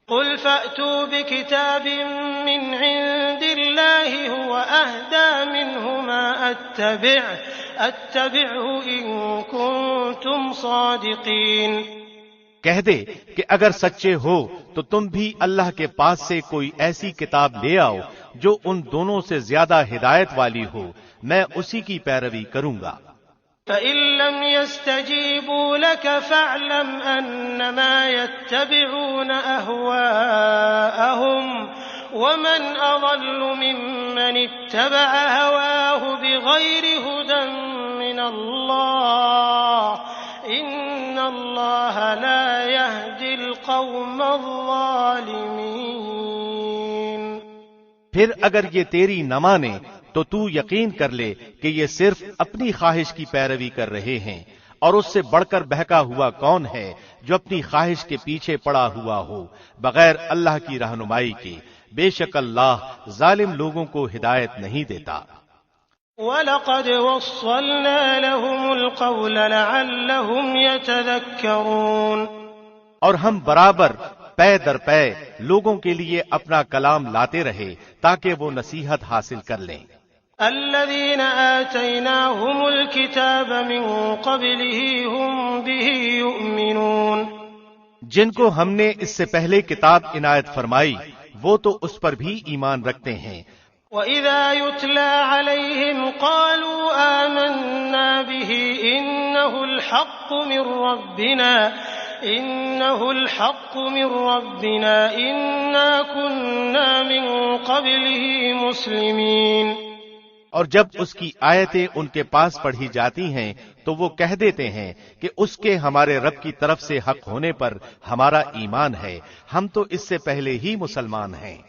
قل فأتوا بكتاب من عند الله هو أهدى منه ما أتبعه إن كنتم صادقين. کہہ دے کہ اگر سچے ہو تو تم بھی اللہ کے پاس سے کوئی ایسی کتاب لے آؤ جو ان دونوں سے زیادہ ہدایت والی ہو، میں اسی کی پیروی کروں گا. فإن لم يستجيبوا لك فاعلم أنما يتبعون أهواءهم ومن أضل ممن اتبع هواه بغير هدى من الله إن الله لا يهدي القوم الظالمين. پھر اگر یہ تیری نہ مانے تو تو یقین کر لے کہ یہ صرف اپنی خواہش کی پیروی کر رہے ہیں، اور اس سے بڑھ کر بہکا ہوا کون ہے جو اپنی خواہش کے پیچھے پڑا ہوا ہو بغیر اللہ کی رہنمائی کے. بے شک اللہ ظالم لوگوں کو ہدایت نہیں دیتا. وَلَقَدْ وَصَّلْنَا لَهُمُ الْقَوْلَ لَعَلَّهُمْ يَتَذَكَّرُونَ. اور ہم برابر پے در پے لوگوں کے لیے اپنا کلام لاتے رہے تاکہ وہ نصیحت حاصل کر لیں. الذين آتيناهم الكتاب من قبله هم به يؤمنون. جن کو ہم نے اس سے پہلے کتاب عنایت فرمائی وہ تو اس پر بھی ایمان رکھتے ہیں. وَإِذَا يُتْلَى عَلَيْهِمْ قَالُوا آمَنَّا بِهِ إِنَّهُ الْحَقُّ مِنْ رَبِّنَا إِنَّا كُنَّا مِنْ قَبْلِهِ مُسْلِمِينَ. اور جب اس کی آیتیں ان کے پاس پڑھی جاتی ہیں تو وہ کہہ دیتے ہیں کہ اس کے ہمارے رب کی طرف سے حق ہونے پر ہمارا ایمان ہے، ہم تو اس سے پہلے ہی مسلمان ہیں.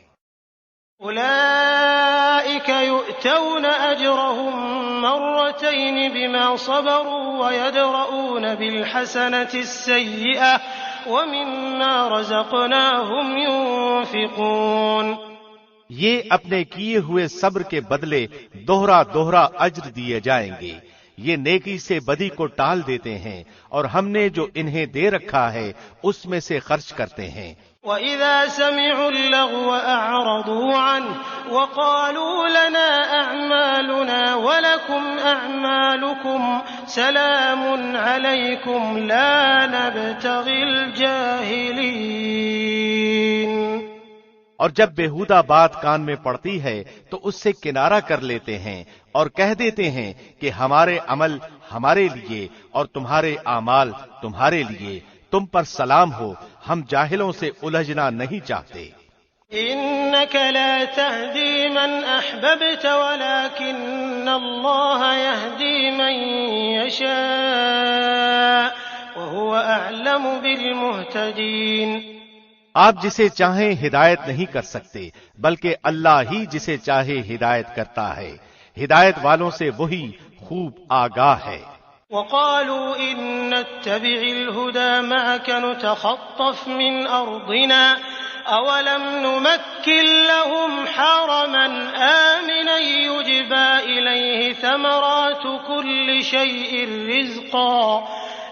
أولئك يؤتون أجرهم مرتين بما صبروا ويدرؤون بالحسنة السيئة ومما رزقناهم ينفقون. یہ اپنے کیے ہوئے صبر کے بدلے دوہرا دوہرا اجر دیے جائیں گے. یہ نیکی سے بدی کو ٹال دیتے ہیں اور ہم نے جو انہیں دے رکھا ہے اس میں سے خرچ کرتے ہیں۔ وَإِذَا سَمِعُوا اللَّغْوَ أَعْرَضُوا عَنْهُ وَقَالُوا لَنَا أَعْمَالُنَا وَلَكُمْ أَعْمَالُكُمْ سَلَامٌ عَلَيْكُمْ لَا نَبْتَغِي الْجَاهِلِينَ۔ اور جب بیہودہ بات کان میں پڑتی ہے تو اس سے کنارہ کر لیتے ہیں اور کہہ دیتے ہیں کہ ہمارے عمل ہمارے لیے اور تمہارے اعمال تمہارے لیے، تم پر سلام ہو، ہم جاہلوں سے الجھنا نہیں چاہتے۔ إنك لا تهدي من أحببت ولكن الله يهدي من يشاء وهو أعلم بالمهتدين۔ آپ جسے چاہیں ہدایت نہیں کر سکتے بلکہ اللہ ہی جسے چاہے ہدایت کرتا ہے، ہدایت والوں سے وہی خوب آگاہ ہے۔ وقالوا إن نتبع الهدى معك نتخطف من أرضنا أولم نمكن لهم حرما آمنا يجبى إليه ثمرات كل شيء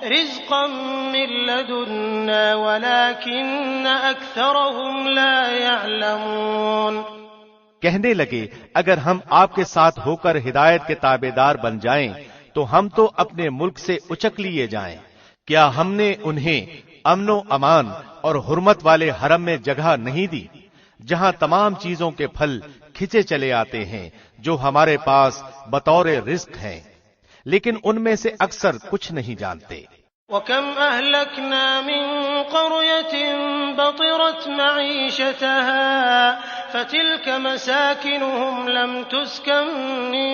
رزقا من لدنا ولكن أكثرهم لا يعلمون۔ کہنے لگے اگر ہم آپ کے ساتھ ہو کر ہدایت کے تابع دار بن جائیں تو ہم تو اپنے ملک سے اچک لیے جائیں، کیا ہم نے انہیں امن و امان اور حرمت والے حرم میں جگہ نہیں دی جہاں تمام چیزوں کے پھل کھچے چلے آتے ہیں جو ہمارے پاس بطور رزق ہیں، لیکن ان میں سے اکثر کچھ نہیں جانتے۔ وَكَمْ أَهْلَكْنَا مِنْ قَرْيَةٍ بَطِرَتْ مَعِيشَتَهَا فَتِلْكَ مَسَاكِنُهُمْ لَمْ تُسْكَنْ مِنْ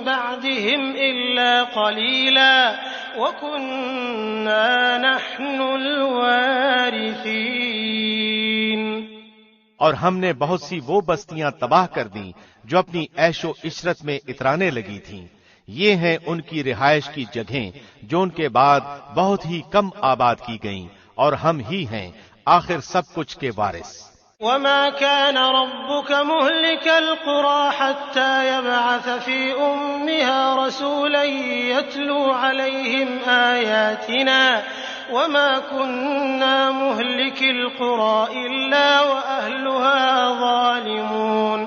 بَعْدِهِمْ إِلَّا قَلِيلًا وَكُنَّا نَحْنُ الْوَارِثِينَ۔ اور ہم نے بہت سی وہ بستیاں تباہ کر دیں جو اپنی عیش و عشرت میں اترانے لگی تھیں، یہ ہیں ان کی رہائش کی جگہیں جو ان کے بعد بہت ہی کم آباد کی گئیں، اور ہم ہی ہیں آخر سب کچھ کے وارث۔ وما كان ربك مهلك القرى حتى يبعث في أمها رسولا يتلو عليهم آياتنا وما كنا مهلك القرى إلا وأهلها ظالمون۔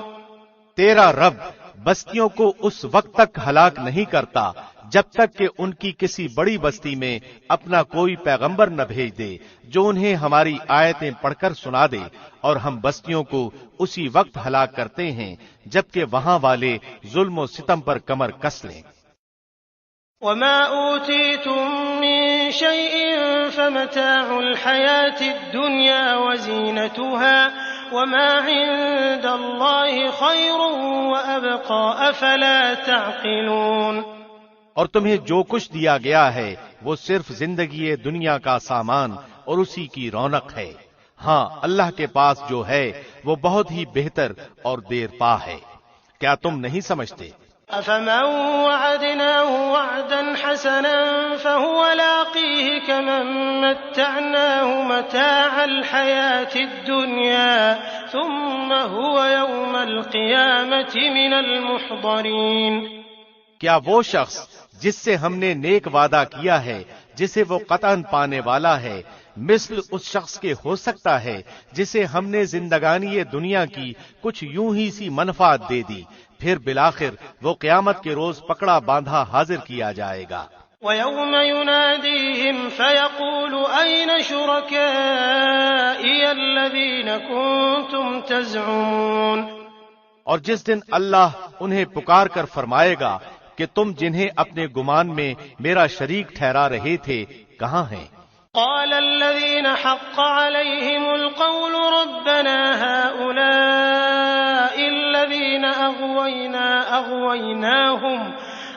تیرا رب بستیوں کو اس وقت تک ہلاک نہیں کرتا جب تک کہ ان کی کسی بڑی بستی میں اپنا کوئی پیغمبر نہ بھیج دے جو انہیں ہماری آیتیں پڑھ کر سنا دے، اور ہم بستیوں کو اسی وقت ہلاک کرتے ہیں جبکہ وہاں والے ظلم و ستم پر کمر کس لیں۔ وما أوتيتم من شيء فمتاع الحياة الدنيا وزينتها وما عند الله خير وأبقى أفلا تعقلون۔ اور تمہیں جو کچھ دیا گیا ہے وہ صرف زندگی دنیا کا سامان اور اسی کی رونق ہے، ہاں اللہ کے پاس جو ہے وہ بہت ہی بہتر اور دیر پا ہے، کیا تم نہیں سمجھتے؟ أفمن وعدناه وعدا حسنا فهو لاقيه كمن متعناه متاع الحياة الدنيا ثم هو يوم القيامة من المحضرين۔ کیا وہ شخص جس سے ہم نے نیک وعدہ کیا ہے جسے وہ قطعاً پانے والا ہے مثل اس شخص کے ہو سکتا ہے جسے ہم نے زندگانی دنیا کی کچھ یوں ہی سی منفعت دے دی، پھر بالآخر وہ قیامت کے روز پکڑا باندھا حاضر کیا جائے گا۔ وَيَوْمَ يُنَادِيهِمْ فَيَقُولُ أَيْنَ شُرَكَائِيَ الَّذِينَ كُنتُمْ تَزْعُمُونَ۔ اور جس دن اللہ انہیں پکار کر فرمائے گا کہ تم جنہیں اپنے گمان میں میرا شریک ٹھہرا رہے تھے کہاں ہیں؟ قال الذين حق عليهم القول ربنا هؤلاء الذين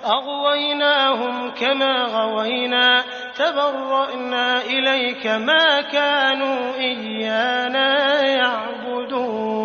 أغويناهم كما غوينا تبرأنا إليك ما كانوا إيانا يعبدون۔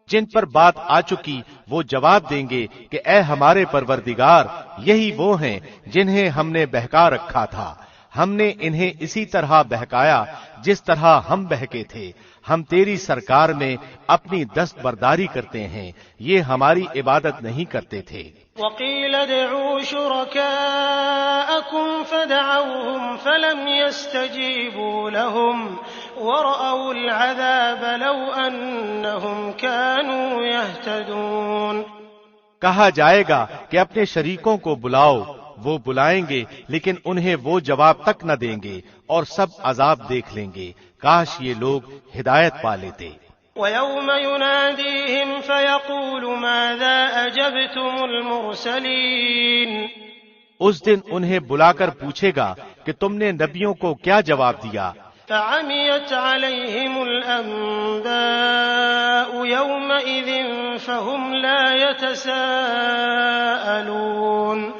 جن پر بات آ چکی وہ جواب دیں گے کہ اے ہمارے پروردگار، یہی وہ ہیں جنہیں ہم نے بہکا رکھا تھا، ہم نے انہیں اسی طرح بہکایا جس طرح ہم بہکے تھے. ہم تیری سرکار میں اپنی دست برداری کرتے ہیں، یہ ہماری عبادت نہیں کرتے تھے. وقيل ادعوا شركاءكم فدعوهم فلم يستجيبوا لهم ورأوا العذاب لو أنهم كانوا يهتدون. کہا جائے گا کہ اپنے شریکوں کو بلاؤ، وہ بلائیں گے لیکن انہیں وہ جواب تک نہ دیں گے اور سب عذاب دیکھ لیں گے. کاش یہ لوگ ہدایت پا لیتے. ويوم يناديهم فيقول ماذا أجبتم المرسلين. اس دن انہیں بلا کر پوچھے گا کہ تم نے نبیوں کو کیا جواب دیا. فعميت عليهم الأنباء يومئذ فهم لا يتساءلون.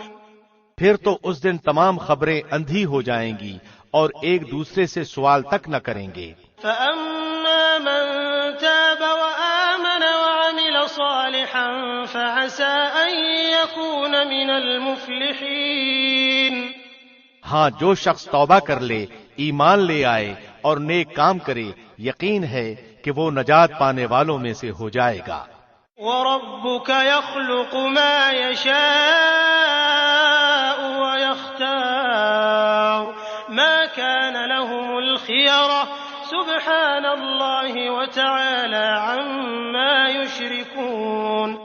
پھر تو اس دن تمام خبریں اندھی ہو جائیں گی اور ایک دوسرے سے سوال تک نہ کریں گے. فأما من تاب وآمن وعمل صالحا فعسى أن يكون من المفلحين. ہاں، جو شخص توبہ کر لے، ایمان لے آئے اور نیک کام کرے، یقین ہے کہ وہ نجات پانے والوں میں سے ہو جائے گا. وَرَبُّكَ يَخْلُقُ مَا يَشَاءُ وَيَخْتَارُ مَا كَانَ لَهُمُ الْخِيَرَةُ سُبْحَانَ اللَّهِ وَتَعَالَى عَمَّا يُشْرِكُونَ.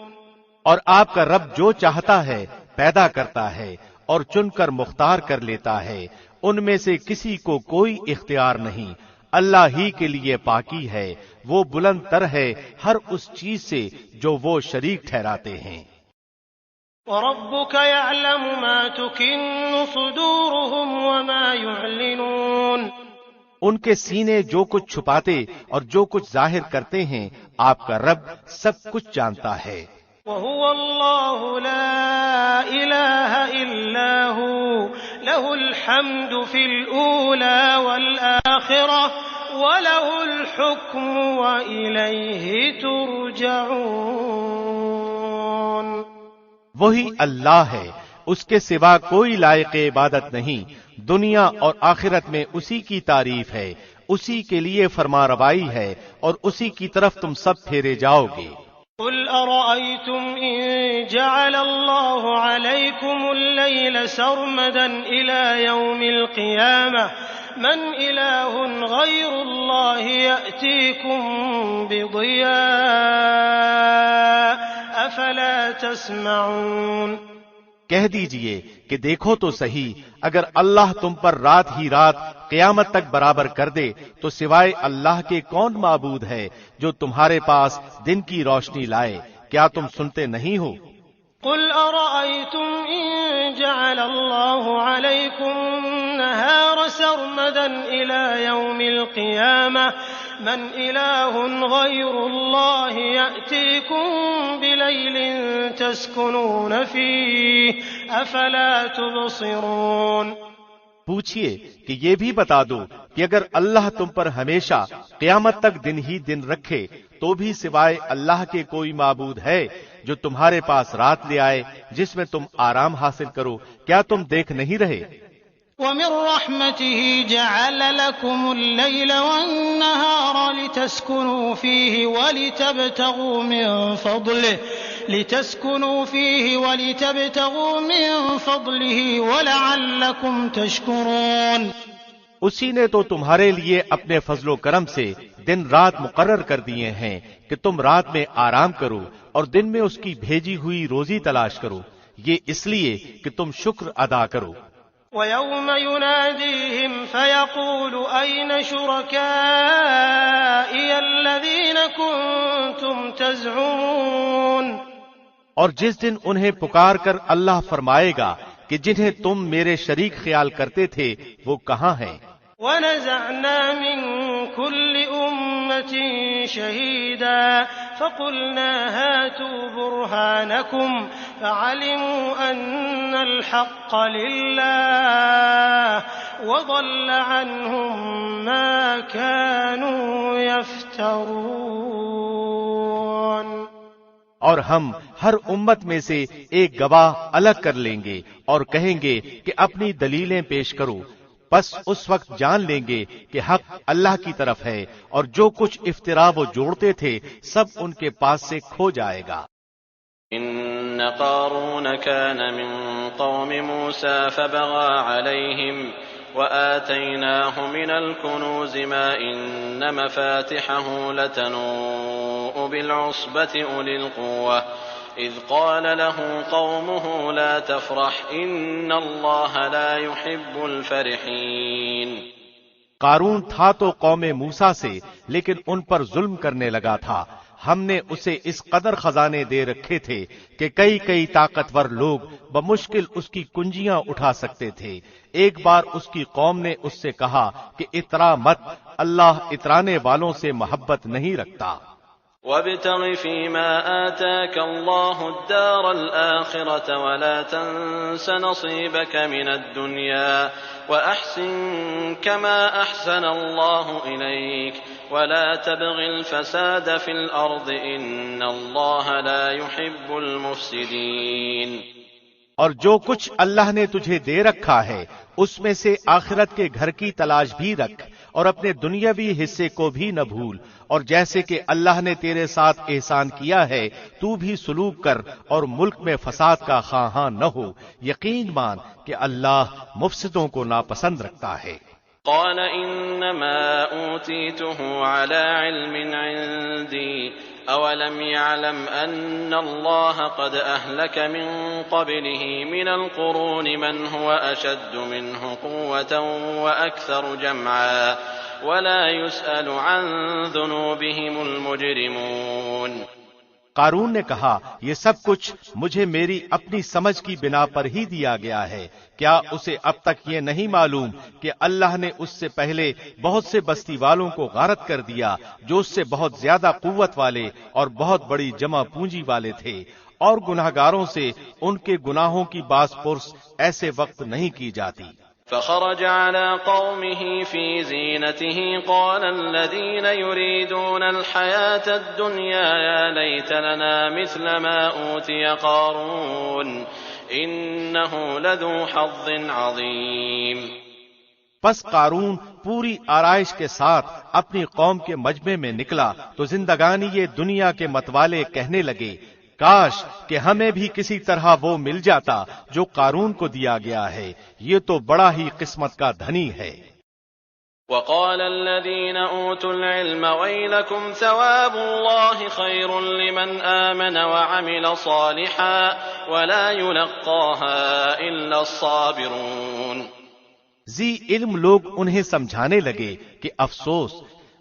اور آپ کا رب جو چاہتا ہے پیدا کرتا ہے اور چن کر مختار کر لیتا ہے، ان میں سے کسی کو کوئی اختیار نہیں. اللہ ہی کے لیے پاکی ہے، وہ بلند تر ہے ہر اس چیز سے جو وہ شریک ٹھہراتے ہیں. وَرَبُّكَ يَعْلَمُ مَا تُكِنُّ صُدُورُهُمْ وَمَا يُعْلِنُونَ. ان کے سینے جو کچھ چھپاتے اور جو کچھ ظاہر کرتے ہیں آپ کا رب سب کچھ جانتا ہے. وَهُوَ اللَّهُ لَا إِلَٰهَ إِلَّا هُوَ لَهُ الْحَمْدُ فِي الْأُولَى وَالْآخِرَةِ وَلَهُ الْحُكْمُ وَإِلَيْهِ تُرْجَعُونَ. وہی اللہ ہے، اس کے سوا کوئی لائق عبادت نہیں. دنیا اور آخرت میں اسی کی تعریف ہے، اسی کے لیے فرما روائی ہے اور اسی کی طرف تم سب پھیرے جاؤ گے. قل أرأيتم إن جعل الله عليكم الليل سرمدا إلى يوم القيامة من إله غير الله يأتيكم بضياء أفلا تسمعون. کہہ دیجئے کہ دیکھو تو صحیح، اگر اللہ تم پر رات ہی رات قیامت تک برابر کر دے تو سوائے اللہ کے کون معبود ہے جو تمہارے پاس دن کی روشنی لائے؟ کیا تم سنتے نہیں ہو؟ قل أرأيتم إن جعل الله عليكم النهار سرمدا إلى يوم القيامة من إله غير الله يأتيكم بليل تسكنون فيه أفلا تبصرون. پوچھئے کہ یہ بھی بتا دو کہ اگر اللہ تم پر ہمیشہ قیامت تک دن ہی دن رکھے تو بھی سوائے اللہ کے کوئی معبود ہے جو تمہارے پاس رات لے آئے جس میں تم آرام حاصل کرو؟ کیا تم دیکھ نہیں رہے؟ وَمِن رَحْمَتِهِ جَعَلَ لَكُمُ اللَّيْلَ وَالنَّهَارَ لِتَسْكُنُوا فِيهِ وَلِتَبْتَغُوا مِن فَضْلِهِ وَلَعَلَّكُمْ تَشْكُرُونَ. اسی نے تو تمہارے لیے اپنے فضل و کرم سے دن رات مقرر کر دیے ہیں کہ تم رات میں آرام کرو اور دن میں اس کی بھیجی ہوئی روزی تلاش کرو، یہ اس لیے کہ تم شکر ادا کرو. وَيَوْمَ يُنَادِيهِمْ فَيَقُولُ أَيْنَ شُرَكَائِيَ الَّذِينَ كُنتُمْ تَزْعُمُونَ. اور جس دن انہیں پکار کر اللہ فرمائے گا کہ جنہیں تم میرے شریک خیال کرتے تھے وہ کہاں ہیں؟ وَنَزَعْنَا مِن كُلِّ أُمَّةٍ شَهِيدًا فَقُلْنَا هَاتُوا بُرْهَانَكُمْ فَعَلِمُوا أَنَّ الْحَقَّ لِلَّهِ وَضَلَّ عَنْهُم مَّا كَانُوا يَفْتَرُونَ. اور ہم ہر امت میں سے ایک گواہ الگ کر لیں گے اور کہیں گے کہ اپنی دلیلیں پیش کرو. بس اس وقت جان لیں گے کہ حق اللہ کی طرف ہے اور جو کچھ افطرا وہ جوڑتے تھے سب ان کے پاس سے کھو جائے گا۔ إن قارون كان من قوم موسى فبغى عليهم وآتيناه من الكنوز ما إن مفاتحه لتنوء بالعصبة أولي القوة إذ قال له قومه لا تفرح إن الله لا يحب الفرحين۔ قارون تھا تو قوم موسیٰ سے، لیکن ان پر ظلم کرنے لگا تھا۔ ہم نے اسے اس قدر خزانے دے رکھے تھے کہ کئی طاقتور لوگ بمشکل اس کی کنجیاں اٹھا سکتے تھے۔ ایک بار اس کی قوم نے اس سے کہا کہ اترا مت، اللہ اترانے والوں سے محبت نہیں رکھتا۔ وابتغ فيما آتاك الله الدار الآخرة ولا تنس نصيبك من الدنيا وأحسن كما أحسن الله إليك ولا تبغ الفساد في الأرض إن الله لا يحب المفسدين۔ اور جو کچھ اللہ نے تجھے دے رکھا ہے اس میں سے آخرت کے گھر کی تلاش بھی رکھ اور اپنے دنیاوی حصے کو بھی نہ بھول، اور جیسے کہ اللہ نے تیرے ساتھ احسان کیا ہے تو بھی سلوک کر اور ملک میں فساد کا خواہاں نہ ہو۔ یقین مان کہ اللہ مفسدوں کو ناپسند رکھتا ہے۔ قال انما اوتیته على علم عندي اولم يعلم ان الله قد اهلك من قبله من القرون من هو اشد منه قوة واكثر جمعا ولا يسأل عن ذنوبهم المجرمون۔ قارون نے کہا یہ سب کچھ مجھے میری اپنی سمجھ کی بنا پر ہی دیا گیا ہے، کیا اسے اب تک یہ نہیں معلوم کہ اللہ نے اس سے پہلے بہت سے بستی والوں کو غارت کر دیا جو اس سے بہت زیادہ قوت والے اور بہت بڑی جمع پونجی والے تھے، اور گناہگاروں سے ان کے گناہوں کی باز پرس ایسے وقت نہیں کی جاتی۔ فخرج على قومه في زينته قال الذين يريدون الحياة الدنيا يا ليت لنا مثل ما أوتي قارون إنه لذو حظ عظيم۔ پس قارون پوری آرائش کے ساتھ اپنی قوم کے مجمع میں نکلا تو زندگانی یہ دنیا کے متوالے کہنے لگے کاش کہ ہمیں بھی کسی طرح وہ مل جاتا جو قارون کو دیا گیا ہے، یہ تو بڑا ہی قسمت کا دھنی ہے۔ وقال الذين اوتوا العلم ويلكم ثواب الله خير لمن آمن وعمل صالحا ولا يلقاها الا الصابرون۔ ذی علم لوگ انہیں سمجھانے لگے کہ افسوس،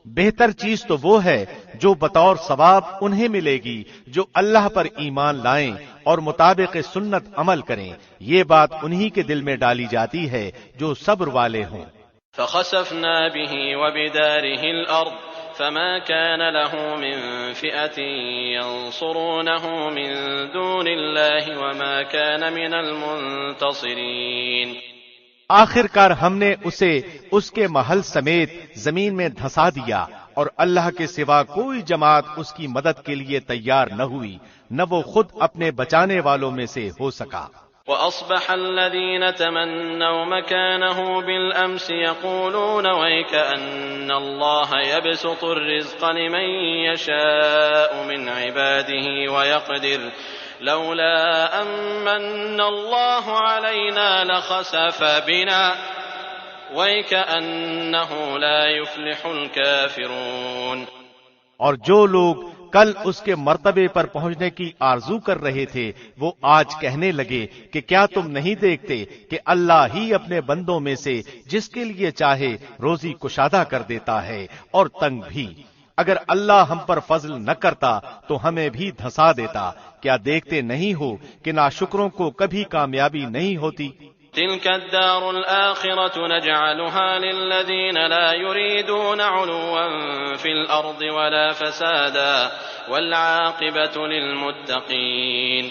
بہتر چیز تو وہ ہے جو بطور ثواب انہیں ملے گی جو اللہ پر ایمان لائیں اور مطابق سنت عمل کریں، یہ بات انہی کے دل میں ڈالی جاتی ہے جو صبر والے ہوں۔ فخسفنا به وبداره الارض فما كان له من فئة ينصرونه من دون الله وما كان من المنتصرين۔ آخر کار ہم نے اسے اس کے محل سمیت زمین میں دھسا دیا اور اللہ کے سوا کوئی جماعت اس کی مدد کے لیے تیار نہ ہوئی، نہ وہ خود اپنے بچانے والوں میں سے ہو سکا۔ وأصبح الذين تمنوا مكانه بالأمس يقولون ويكأن الله يبسط الرزق لمن يشاء من عباده ويقدر لولا أمن الله علينا لخسف بنا ويكأنه لا يفلح الكافرون۔ اور جو لوگ کل اس کے مرتبے پر پہنچنے کی آرزو کر رہے تھے وہ آج کہنے لگے کہ کیا تم نہیں دیکھتے کہ اللہ ہی اپنے بندوں میں سے جس کے لیے چاہے روزی کشادہ کر دیتا ہے اور تنگ بھی۔ اگر اللہ ہم پر فضل نہ کرتا تو ہمیں بھی دھسا دیتا، کیا دیکھتے نہیں ہو کہ ناشکروں کو کبھی کامیابی نہیں ہوتی؟ تلك الدار الآخرة نجعلها للذين لا يريدون علوا في الأرض ولا فسادا والعاقبة للمتقين۔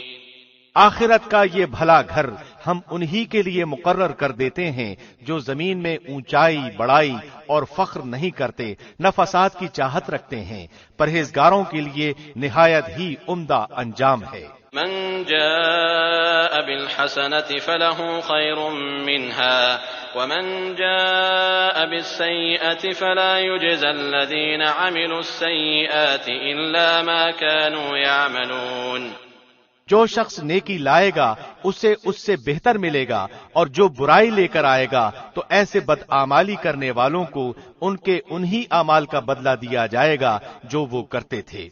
آخرت کا یہ بھلا گھر ہم انہی کے لیے مقرر کر دیتے ہیں جو زمین میں اونچائی بڑائی اور فخر نہیں کرتے، نہ فساد کی چاہت رکھتے ہیں، پرہیزگاروں کے لیے نہایت ہی عمدہ انجام ہے۔ من جاء بالحسنة فله خير منها ومن جاء بالسيئة فلا يجزى الذين عملوا السيئات إلا ما كانوا يعملون. جو شخص نیکی لائے گا اسے اس سے بہتر ملے گا، اور جو برائی لے کر آئے گا تو ایسے بدعمالی کرنے والوں کو ان کے انہی اعمال کا بدلہ دیا جائے گا جو وہ کرتے تھے.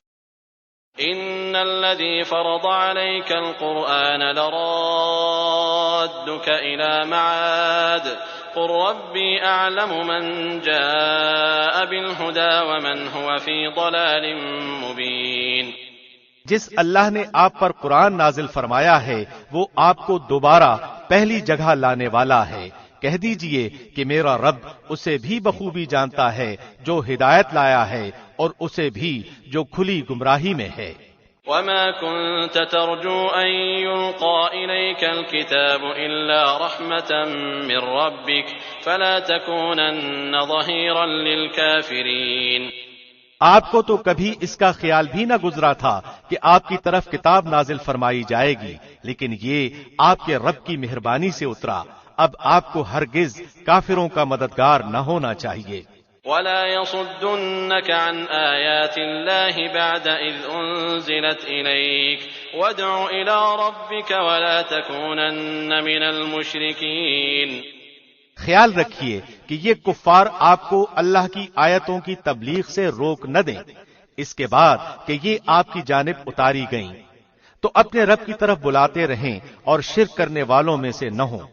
إن الذي فرض عليك القرآن لرادك إلى معاد قل ربي أعلم من جاء بالهدى ومن هو في ضلال مبين. جس اللہ نے آپ پر قرآن نازل فرمایا ہے وہ آپ کو دوبارہ پہلی جگہ لانے والا ہے. کہہ دیجئے کہ میرا رب اسے بھی بخوبی جانتا ہے جو ہدایت لایا ہے اور اسے بھی جو کھلی گمراہی میں ہے. وما كنت ترجو أن يلقى إليك الكتاب إلا رحمة من ربك فلا تكونن ظهيرا للكافرين. آپ کو تو کبھی اس کا خیال بھی نہ گزرا تھا کہ آپ کی طرف کتاب نازل فرمائی جائے گی، لیکن یہ آپ کے رب کی مہربانی سے اترا. اب آپ کو ہرگز کافروں کا مددگار نہ ہونا چاہیے. ولا يصدنك عن آيات الله بعد إذ أنزلت إليك وادع إلى ربك ولا تكونن من المشركين. خیال رکھیے کہ یہ کفار آپ کو اللہ کی آیتوں کی تبلیغ سے روک نہ دیں اس کے بعد کہ یہ آپ کی جانب اتاری گئیں، تو اپنے رب کی طرف بلاتے رہیں اور شرک کرنے والوں میں سے نہ ہوں.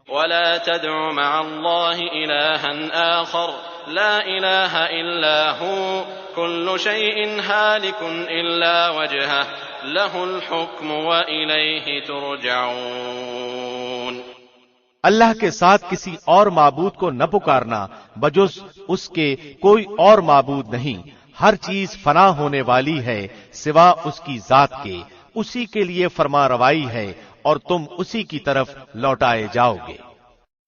ولا تدع مع الله إلها آخر لا إله إلا هو كل شيء هالك إلا وجهه له الحكم وإليه ترجعون. اللہ کے ساتھ کسی اور معبود کو نہ پکارنا، بجز اس کے کوئی اور معبود نہیں. ہر چیز فنا ہونے والی ہے سوا اس کی ذات کے، اسی کے لیے فرما روائی ہے اور تم اسی کی طرف لوٹائے جاؤ گے.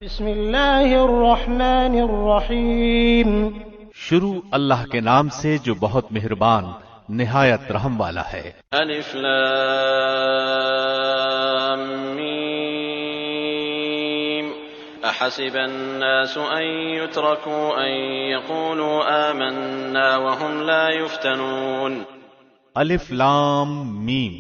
بسم اللہ الرحمن الرحیم. شروع اللہ کے نام سے جو بہت مہربان نہایت رحم والا ہے. الف لام میم احسب الناس ان يتركوا ان يقولوا آمنا وهم لا يفتنون. الف لام میم.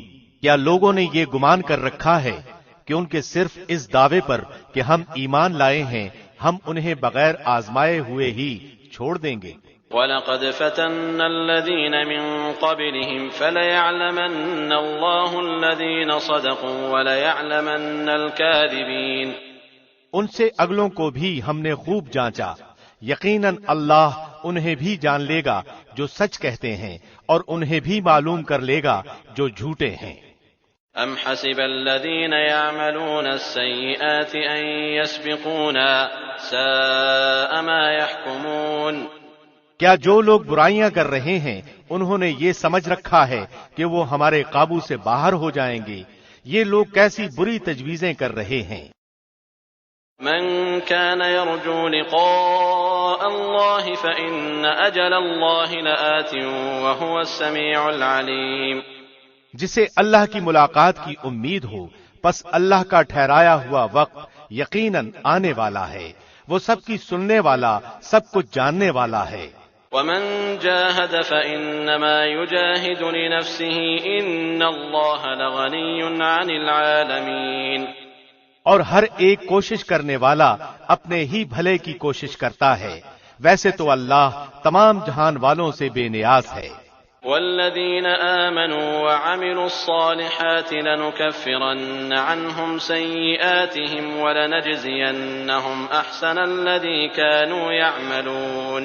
کیا لوگوں نے یہ گمان کر رکھا ہے کہ ان کے صرف اس دعوے پر کہ ہم ایمان لائے ہیں ہم انہیں بغیر آزمائے ہوئے ہی چھوڑ دیں گے؟ وَلَقَدْ فَتَنَّا الَّذِينَ مِن قَبْلِهِمْ فَلَيَعْلَمَنَّ اللَّهُ الَّذِينَ صَدَقُوا وَلَيَعْلَمَنَّ الْكَاذِبِينَ. ان سے اگلوں کو بھی ہم نے خوب جانچا، یقیناً اللہ انہیں بھی جان لے گا جو سچ کہتے ہیں اور انہیں بھی معلوم کر لے گا جو جھوٹے ہیں. ام حسب الذين يعملون السيئات ان يسبقونا ساء ما يحكمون. کیا جو لوگ برائیاں کر رہے ہیں انہوں نے یہ سمجھ رکھا ہے کہ وہ ہمارے قابو سے باہر ہو جائیں گے؟ یہ لوگ کیسی بری تجویزیں کر رہے ہیں. من كان يرجو لقاء الله فإن أجل الله لآت وهو السميع العليم. جسے اللہ کی ملاقات کی امید ہو پس اللہ کا ٹھہرایا ہوا وقت یقیناً آنے والا ہے، وہ سب کی سننے والا سب کچھ جاننے والا ہے. ومن جاهد فإنما يجاهد لنفسه إن الله لغني عن العالمين. اور ہر ایک کوشش کرنے والا اپنے ہی بھلے کی کوشش کرتا ہے، ویسے تو اللہ تمام جہان والوں سے بے نیاز ہے. والذين آمنوا وعملوا الصالحات لنكفرن عنهم سيئاتهم ولنجزينهم أحسن الذي كانوا يعملون.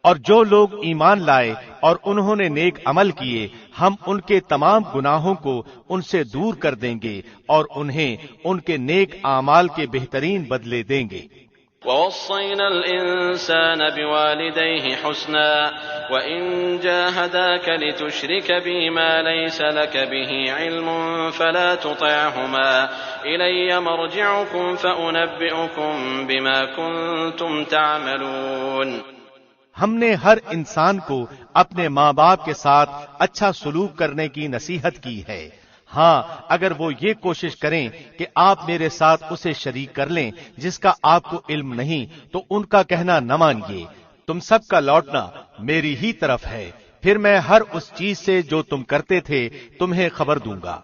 اور جو لوگ ایمان لائے اور انہوں نے نیک عمل کیے ہم ان کے تمام گناہوں کو ان سے دور کر دیں گے اور انہیں ان کے نیک اعمال کے بہترین بدلے دیں گے. ووصينا الإنسان بوالديه حسنا وإن جاهداك لتشرك بي ما ليس لك به علم فلا تطعهما إلي مرجعكم فأنبئكم بما كنتم تعملون. ہم نے ہر انسان کو اپنے ماں باپ کے ساتھ اچھا سلوک کرنے کی نصیحت کی ہے، ہاں اگر وہ یہ کوشش کریں کہ آپ میرے ساتھ اسے شریک کر لیں جس کا آپ کو علم نہیں، تو ان کا کہنا نہ مانیے، تم سب کا لوٹنا میری ہی طرف ہے، پھر میں ہر اس چیز سے جو تم کرتے تھے تمہیں خبر دوں گا۔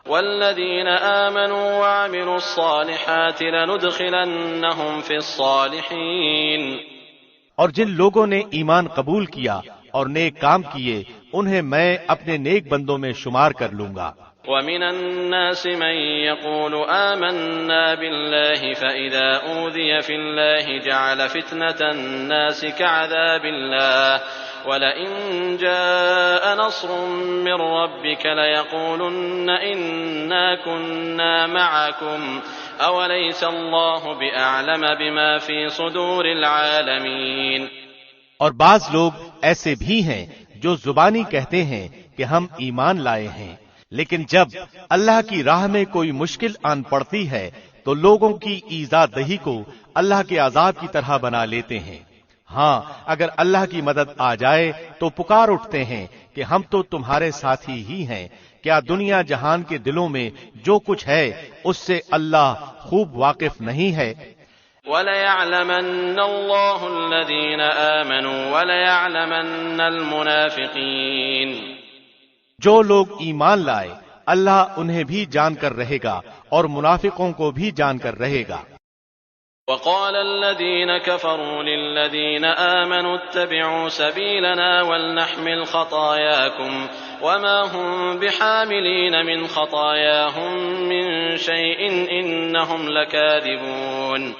والذين آمنوا وعملوا الصالحات لندخلنهم في الصالحين، اور جن لوگوں نے ایمان قبول کیا اور نیک کام کیے انہیں میں اپنے نیک بندوں میں شمار کر لوں گا۔ ومن الناس من يقول آمنا بالله فإذا أوذي في الله جعل فتنة الناس كعذاب الله ولئن جاء نصر من ربك ليقولن إنا كنا معكم أوليس الله بأعلم بما في صدور العالمين۔ اور بعض لوگ ایسے بھی ہیں جو زبانی کہتے ہیں کہ ہم ایمان لائے ہیں، لیکن جب اللہ کی راہ میں کوئی مشکل آن پڑتی ہے تو لوگوں کی ایذا دہی کو اللہ کے عذاب کی طرح بنا لیتے ہیں۔ ہاں اگر اللہ کی مدد آ جائے تو پکار اٹھتے ہیں کہ ہم تو تمہارے ساتھی ہی ہیں، کیا دنیا جہان کے دلوں میں جو کچھ ہے اس سے اللہ خوب واقف نہیں ہے؟ وَلَيَعْلَمَنَّ اللَّهُ الَّذِينَ آمَنُوا وَلَيَعْلَمَنَّ الْمُنَافِقِينَ۔ جو لوگ ایمان لائے اللہ انہیں بھی جان کر رہے گا اور منافقوں کو بھی جان کر رہے گا۔ وقال الذين كفروا للذين آمنوا اتبعوا سبيلنا ولنحمل خطاياكم وما هم بحاملين من خطاياهم من شيء إنهم لكاذبون۔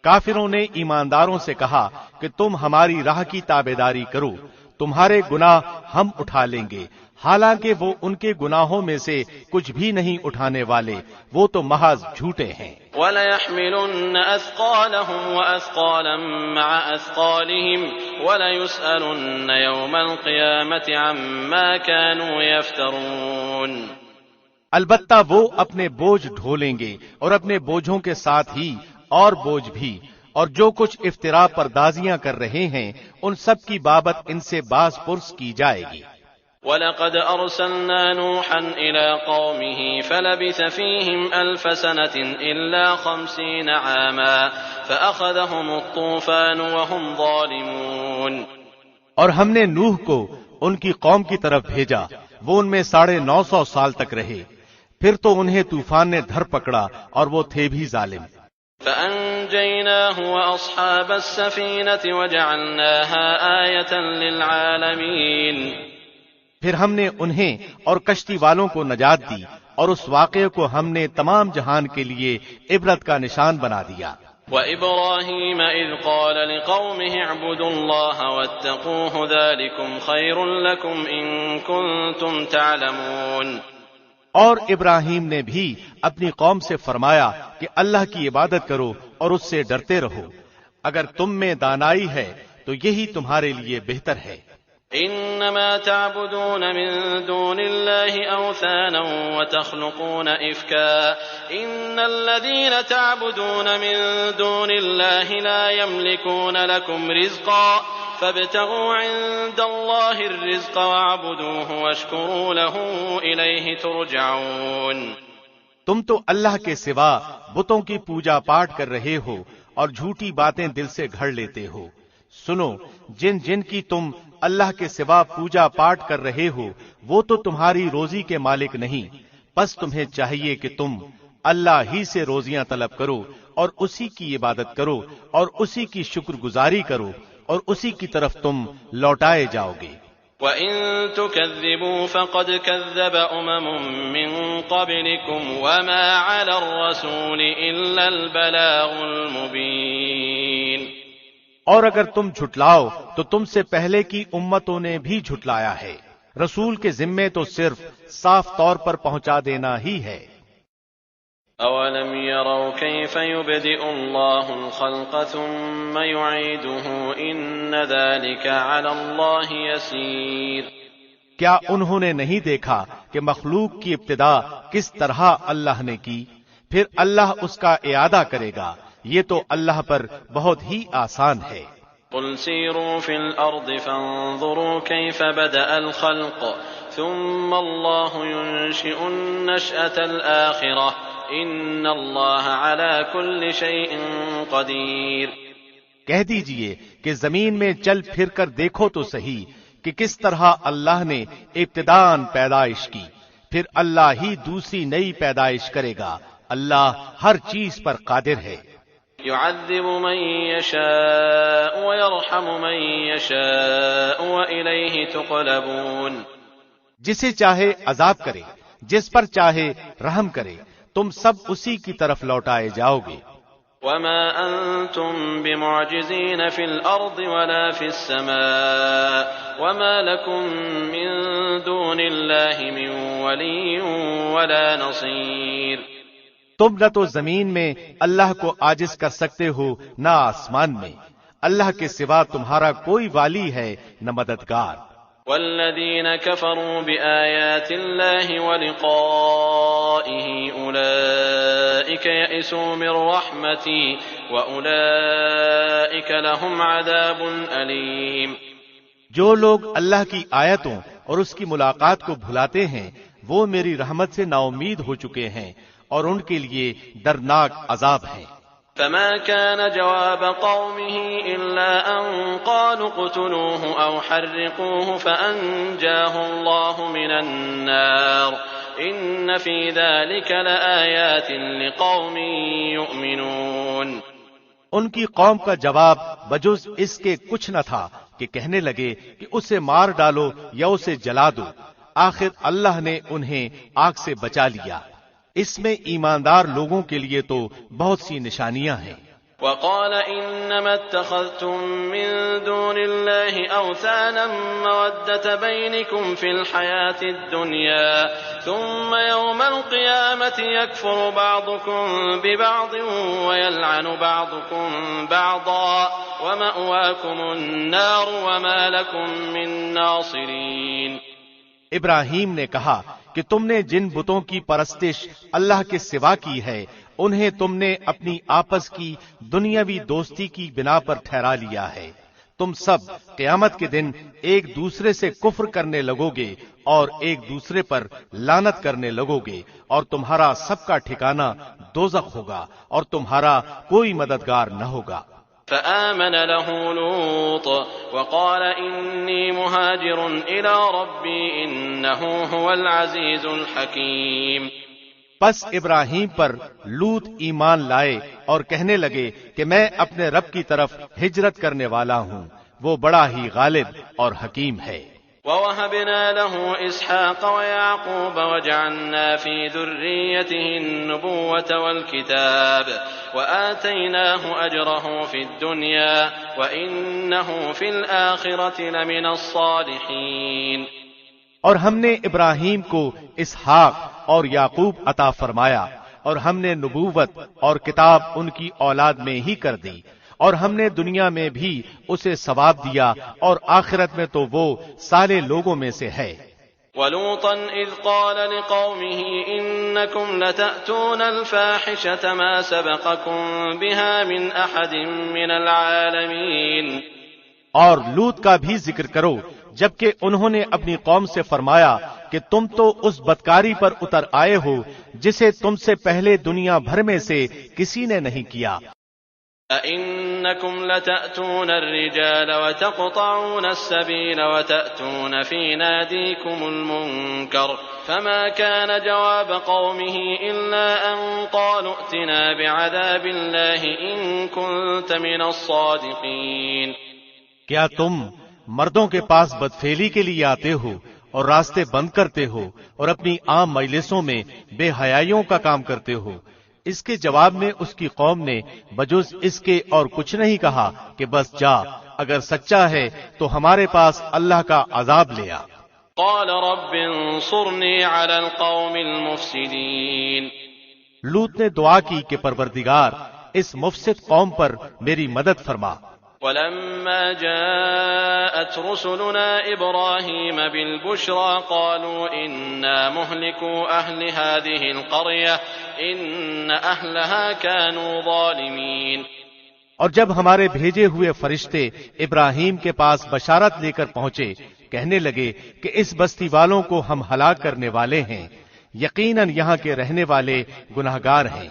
کافروں نے ایمانداروں سے کہا کہ تم ہماری راہ کی تابعداری کرو، تمہارے گناہ ہم اٹھا لیں گے، حالانکہ وہ ان کے گناہوں میں سے کچھ بھی نہیں اٹھانے والے، وہ تو محض جھوٹے ہیں۔ وَلَيَحْمِلُنَّ أَثْقَالَهُمْ وَأَثْقَالًا مَعَ أَثْقَالِهِمْ وَلَيُسْأَلُنَّ يَوْمَ الْقِيَامَةِ عَمَّا كَانُوا يَفْتَرُونَ۔ البتہ وہ اپنے بوجھ ڈھولیں گے اور اپنے بوجھوں کے ساتھ ہی اور بوجھ بھی، اور جو کچھ افطرا پردازیاں کر رہے ہیں ان سب کی بابت ان سے باز پرس کی جائے گی۔ وَلَقَدْ أَرْسَلْنَا نُوحًا إِلَىٰ قَوْمِهِ فَلَبِثَ فِيهِمْ أَلْفَ سَنَةٍ إِلَّا 50 عَامًا فَأَخَذَهُمُ الطُّوفَانُ وَهُمْ ظَالِمُونَ۔ اور ہم نے نوح کو ان کی قوم کی طرف بھیجا، وہ ان میں 950 سال تک رہے، پھر تو انہیں طوفان نے دھر پکڑا اور وہ تھے بھی ظالم۔ فَأَنجَيْنَاهُ وَأَصْحَابَ السَّفِينَةِ وَجَعَلْنَاهَا آيَةً لِّلْعَالَمِينَ۔ پھر ہم نے انہیں اور کشتی والوں کو نجات دی اور اس واقعے کو ہم نے تمام جہان کے لیے عبرت کا نشان بنا دیا۔ وَإِبْرَاهِيمَ إِذْ قَالَ لِقَوْمِهِ اعْبُدُوا اللَّهَ وَاتَّقُوهُ ذَلِكُمْ خَيْرٌ لَكُمْ إِن كُنتُمْ تَعْلَمُونَ۔ اور ابراہیم نے بھی اپنی قوم سے فرمایا کہ اللہ کی عبادت کرو اور اس سے ڈرتے رہو، اگر تم میں دانائی ہے تو یہی تمہارے لیے بہتر ہے۔ انما تعبدون من دون الله اوثانا وتخلقون افكا ان الذين تعبدون من دون الله لا يملكون لكم رزقا فابتغوا عند الله الرزق واعبدوه واشكروا له اليه ترجعون۔ تم تو اللہ کے سوا بتوں کی پوجا پاٹ کر رہے ہو اور جھوٹی باتیں دل سے گھڑ لیتے ہو۔ سنو، جن جن کی تم اللہ کے سوا پوجا پاٹ کر رہے ہو وہ تو تمہاری روزی کے مالک نہیں، بس تمہیں چاہیے کہ تم اللہ ہی سے روزیاں طلب کرو اور اسی کی عبادت کرو اور اسی کی شکر گزاری کرو اور اسی کی طرف تم لوٹائے جاؤ گے۔ وَإِن تُكَذِّبُوا فَقَدْ كَذَّبَ أُمَمٌ مِّن قَبْلِكُمْ وَمَا عَلَى الرَّسُولِ إِلَّا الْبَلَاغُ الْمُبِينُ۔ اور اگر تم جھٹلاؤ تو تم سے پہلے کی امتوں نے بھی جھٹلایا ہے، رسول کے ذمے تو صرف صاف طور پر پہنچا دینا ہی ہے۔ أَوَلَمْ يَرَوْا كَيْفَ يُبْدِئُ اللَّهُ الْخَلْقَ ثُمَّ يُعِيدُهُ إِنَّ ذَلِكَ عَلَى اللَّهِ يَسِيرٌ۔ کیا انہوں نے نہیں دیکھا کہ مخلوق کی ابتدا کس طرح اللہ نے کی، پھر اللہ اس کا اعادہ کرے گا، یہ تو اللہ پر بہت ہی آسان ہے۔ قُلْ سِيرُوا فِي الْأَرْضِ فَانظُرُوا كَيْفَ بَدَأَ الْخَلْقَ ثم الله ينشئ النشأة الآخرة إن الله على كل شيء قدير۔ کہہ دیجئے کہ زمین میں چل پھر کر دیکھو تو صحیح کہ کس طرح اللہ نے ابتداءً پیدائش کی، پھر اللہ ہی دوسری نئی پیدائش کرے گا، اللہ ہر چیز پر قادر ہے۔ يعذب من يشاء ويرحم من يشاء وإليه تقلبون۔ جسے چاہے عذاب کرے، جس پر چاہے رحم کرے، تم سب اسی کی طرف لوٹائے جاؤ گے۔ وما أنتم بمعجزين في الأرض ولا في السماء وما لكم من دون الله من ولي ولا نصير۔ تم نہ تو زمین میں اللہ کو عاجز کر سکتے ہو نہ آسمان میں، اللہ کے سوا تمہارا کوئی والی ہے نہ مددگار۔ والذين كفروا بآيات الله ولقائه أولئك يئسوا من رحمتي وأولئك لهم عذاب أليم۔ جو لوگ اللہ کی آیتوں اور اس کی ملاقات کو بھلاتے ہیں وہ میری رحمت سے نا امید ہو چکے ہیں اور ان کے لیے دردناک عذاب ہے۔ فما كان جواب قومه إلا أن قالوا اقتلوه أو حرقوه فأنجاه الله من النار إن في ذلك لآيات لقوم يؤمنون۔ ان کی قوم کا جواب بجز اس کے کچھ نہ تھا کہ کہنے لگے کہ اسے مار ڈالو یا اسے جلا دو، آخر اللہ نے انہیں آگ سے بچا لیا، اس میں ایماندار لوگوں کے لیے تو بہت سی نشانیاں ہیں۔ وقال انما اتخذتم من دون الله اوثانا مودة بينكم في الحياة الدنيا ثم يوم القيامة يكفر بعضكم ببعض ويلعن بعضكم بعضا ومأواكم النار وما لكم من ناصرين۔ ابراہیم نے کہا کہ تم نے جن بتوں کی پرستش اللہ کے سوا کی ہے انہیں تم نے اپنی آپس کی دنیاوی دوستی کی بنا پر ٹھہرا لیا ہے، تم سب قیامت کے دن ایک دوسرے سے کفر کرنے لگو گے اور ایک دوسرے پر لعنت کرنے لگو گے، اور تمہارا سب کا ٹھکانہ دوزخ ہوگا اور تمہارا کوئی مددگار نہ ہوگا۔ فآمن له لوط وقال إني مهاجر إلى ربي إنه هو العزيز الحكيم۔ پس ابراہیم پر لوط ایمان لائے اور کہنے لگے کہ میں اپنے رب کی طرف ہجرت کرنے والا ہوں، وہ بڑا ہی غالب اور حکیم ہے۔ ووهبنا له إسحاق ويعقوب وجعلنا في ذريته النبوة والكتاب وآتيناه أجره في الدنيا وإنه في الآخرة لمن الصالحين۔ اور ہم نے ابراہیم کو اسحاق اور یعقوب عطا فرمایا اور ہم نے نبوت اور کتاب ان کی اولاد میں ہی کر دی، اور ہم نے دنیا میں بھی اسے ثواب دیا اور آخرت میں تو وہ صالح لوگوں میں سے ہے۔ وَلُوطًا إِذْ قَالَ لِقَوْمِهِ إِنَّكُمْ لَتَأْتُونَ الْفَاحِشَةَ مَا سَبَقَكُمْ بِهَا مِنْ أَحَدٍ مِّنَ الْعَالَمِينَ۔ اور لوط کا بھی ذکر کرو جبکہ انہوں نے اپنی قوم سے فرمایا کہ تم تو اس بدکاری پر اتر آئے ہو جسے تم سے پہلے دنیا بھر میں سے کسی نے نہیں کیا۔ أَإِنَّكُمْ لَتَأْتُونَ الرِّجَالَ وَتَقْطَعُونَ السَّبِيلَ وَتَأْتُونَ فِي نَادِيكُمُ الْمُنكَرَ فَمَا كَانَ جَوَابَ قَوْمِهِ إِلَّا أَن قَالُوا ائْتِنَا بِعَذَابِ اللَّهِ إِن كُنتَ مِنَ الصَّادِقِينَ۔ کیا تم مردوں کے پاس بدفعلی کے لیے آتے ہو اور راستے بند کرتے ہو اور اپنی عام مجلسوں میں بے حیائیوں کا کام کرتے ہو؟ اس کے جواب میں اس کی قوم نے بجز اس کے اور کچھ نہیں کہا کہ بس جا، اگر سچا ہے تو ہمارے پاس اللہ کا عذاب لے آ۔ قال رب انصرنی علی القوم المفسدین۔ لوط نے دعا کی کہ پروردگار اس مفسد قوم پر میری مدد فرما۔ ولما جاءت رسلنا إبراهيم بالبشرى قالوا إنا مهلكو أهل هذه القرية إن أهلها كانوا ظالمين۔ اور جب ہمارے بھیجے ہوئے فرشتے ابراہیم کے پاس بشارت لے کر پہنچے کہنے لگے کہ اس بستی والوں کو ہم ہلاک کرنے والے ہیں، یقیناً یہاں کے رہنے والے گناہگار ہیں۔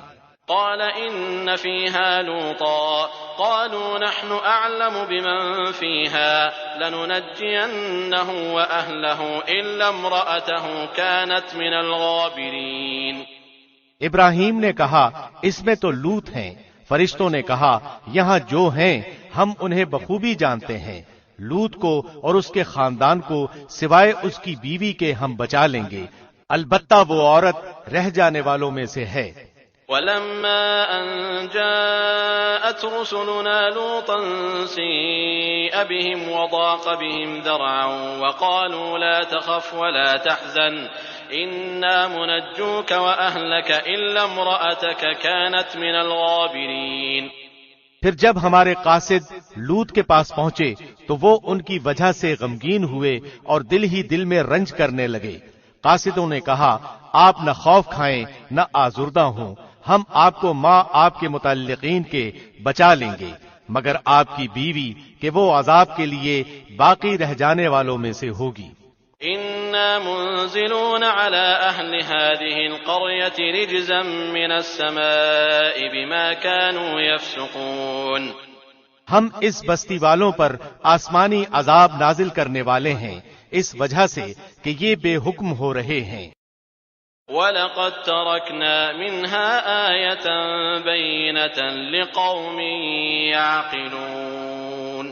قال إن فيها لوطا قالوا نحن أعلم بمن فيها لننجينه وأهله إلا امرأته كانت من الغابرين۔ ابراہیم نے کہا اس میں تو لوط ہیں۔ فرشتوں نے کہا یہاں جو ہیں ہم انہیں بخوبی جانتے ہیں، لوط کو اور اس کے خاندان کو سوائے اس کی بیوی کے ہم بچا لیں گے، البتہ وہ عورت رہ جانے والوں میں سے ہے۔ ولما أن جاءت رسلنا لوطا سيء بهم وضاق بهم ذرعا وقالوا لا تخف ولا تحزن إنا منجوك وأهلك إلا امرأتك كانت من الغابرين۔ پھر جب ہمارے قاصد لوط کے پاس پہنچے تو وہ ان کی وجہ سے غمگین ہوئے اور دل ہی دل میں رنج کرنے لگے۔ قاصدوں نے کہا آپ نہ خوف کھائیں نہ آزردہ ہوں، ہم آپ کو ماں آپ کے متعلقین کے بچا لیں گے، مگر آپ کی بیوی کہ وہ عذاب کے لیے باقی رہ جانے والوں میں سے ہوگی۔ إنا منزلون على أهل هذه القرية رجزا من السماء بما كانوا يفسقون۔ ہم اس بستی والوں پر آسمانی عذاب نازل کرنے والے ہیں اس وجہ سے کہ یہ بے حکم ہو رہے ہیں۔ وَلَقَدْ تَرَكْنَا مِنْهَا آيَةً بَيِّنَةً لِقَوْمٍ يَعْقِلُونَ۔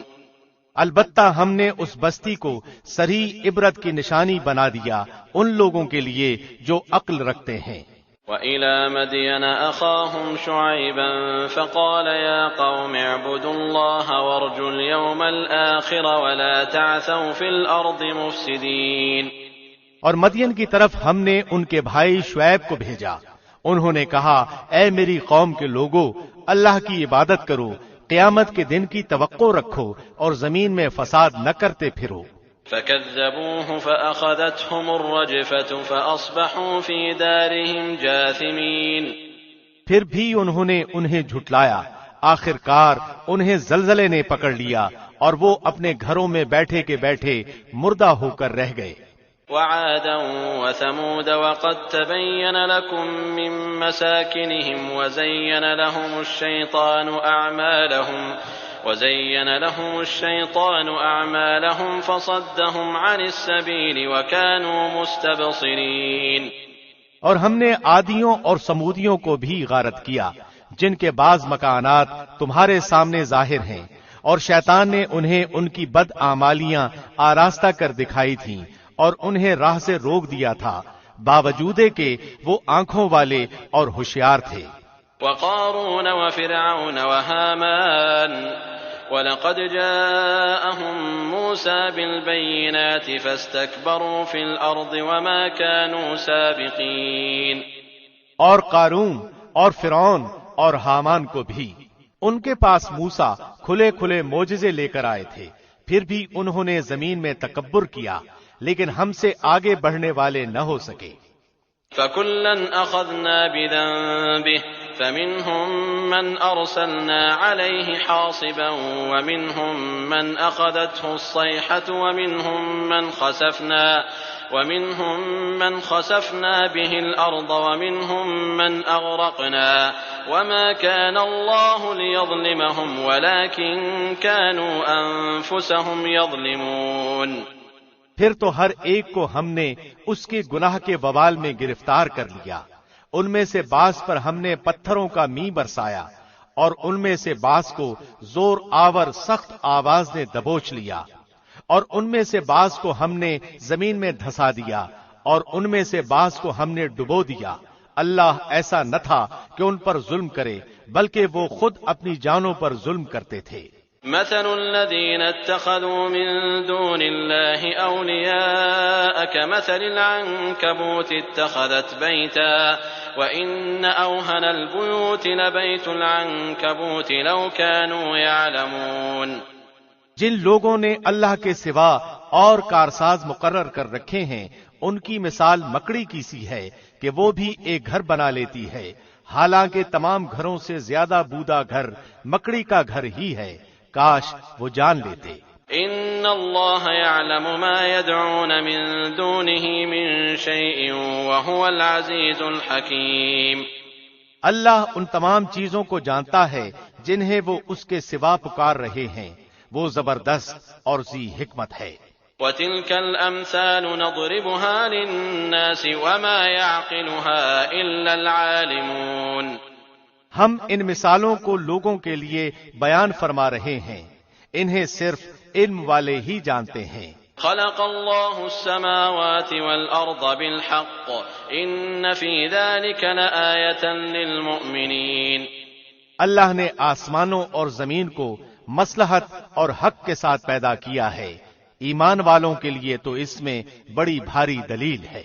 البتہ ہم نے اس بستی کو صریح عبرت کی نشانی بنا دیا ان لوگوں کے لیے جو عقل رکھتے ہیں۔ وَإِلَى مَدْيَنَ أَخَاهُمْ شُعَيْبًا فَقَالَ يَا قَوْمِ اعْبُدُوا اللَّهَ وَارْجُوا الْيَوْمَ الْآخِرَ وَلَا تَعْثَوْا فِي الْأَرْضِ مُفْسِدِينَ۔ اور مدین کی طرف ہم نے ان کے بھائی شعیب کو بھیجا، انہوں نے کہا اے میری قوم کے لوگو، اللہ کی عبادت کرو، قیامت کے دن کی توقع رکھو اور زمین میں فساد نہ کرتے پھرو۔ فَكَذَّبُوهُ فَأَخَذَتْهُمُ الرَّجْفَةُ فَأَصْبَحُوا فِي دَارِهِمْ جَاثِمِينَ۔ پھر بھی انہوں نے انہیں جھٹلایا، آخر کار انہیں زلزلے نے پکڑ لیا اور وہ اپنے گھروں میں بیٹھے کے بیٹھے مردہ ہو کر رہ گئے۔ وعادا وثمود وقد تبين لكم من مساكنهم وزين لهم الشيطان أعمالهم فصدهم عن السبيل وكانوا مستبصرين۔ اور ہم نے عادیوں اور سمودیوں کو بھی غارت کیا جن کے بعض مکانات تمہارے سامنے ظاہر ہیں، اور شیطان نے انہیں ان کی بد اعمالیاں آراستہ کر دکھائی تھیں اور انہیں راہ سے روک دیا تھا، باوجود کہ وہ آنکھوں والے اور ہوشیار تھے۔ وقارون وفرعون وهامان ولقد جاءهم موسى بالبينات فاستكبروا في الأرض وما كانوا سابقين۔ اور قارون اور فرعون اور حامان کو بھی ان کے پاس موسیٰ کھلے کھلے معجزے لے کر آئے تھے، پھر بھی انہوں نے زمین میں تکبر کیا، لیکن ہم سے آگے بڑھنے والے نہ ہو سکے۔ فَكُلًّا أَخَذْنَا بِذَنبِهِ فَمِنْهُمْ مَنْ أَرْسَلْنَا عَلَيْهِ حَاصِبًا وَمِنْهُمْ مَنْ أَخَذَتْهُ الصَّيْحَةُ وَمِنْهُمْ مَنْ خَسَفْنَا بِهِ الْأَرْضَ وَمِنْهُمْ مَنْ أَغْرَقْنَا وَمَا كَانَ اللَّهُ لِيَظْلِمَهُمْ وَلَكِنْ كَانُوا أَنفُسَهُمْ يَظْلِمُونَ۔ پھر تو ہر ایک کو ہم نے اس کے گناہ کے وبال میں گرفتار کر لیا، ان میں سے بعض پر ہم نے پتھروں کا می برسایا اور ان میں سے بعض کو زور آور سخت آواز نے دبوچ لیا، اور ان میں سے بعض کو ہم نے زمین میں دھسا دیا اور ان میں سے بعض کو ہم نے ڈبو دیا۔ اللہ ایسا نہ تھا کہ ان پر ظلم کرے، بلکہ وہ خود اپنی جانوں پر ظلم کرتے تھے۔ مثل الذين اتخذوا من دون الله أولياء كمثل العنكبوت اتخذت بيتا وإن أوهن البيوت لبيت العنكبوت لو كانوا يعلمون۔ جن لوگوں نے اللہ کے سوا اور کارساز مقرر کر رکھے ہیں ان کی مثال مکڑی کی سی ہے کہ وہ بھی ایک گھر بنا لیتی ہے، حالانکہ تمام گھروں سے زیادہ بودا گھر مکڑی کا گھر ہی ہے، کاش وہ جان لیتے۔ إن الله يعلم ما يدعون من دونه من شيء وهو العزيز الحكيم. اللہ ان تمام چیزوں کو جانتا ہے جنہیں وہ اس کے سوا پکار رہے ہیں، وہ زبردست اور ذی حکمت ہے. وَتِلْكَ الْأَمْثَالُ نَضْرِبُهَا لِلنَّاسِ وَمَا يَعْقِلُهَا إِلَّا الْعَالِمُونَ. ہم ان مثالوں کو لوگوں کے لیے بیان فرما رہے ہیں، انہیں صرف علم والے ہی جانتے ہیں. خلق اللہ السماوات والارض بالحق ان فی ذلک لآیۃ للمؤمنین. اللہ نے آسمانوں اور زمین کو مصلحت اور حق کے ساتھ پیدا کیا ہے، ایمان والوں کے لیے تو اس میں بڑی بھاری دلیل ہے.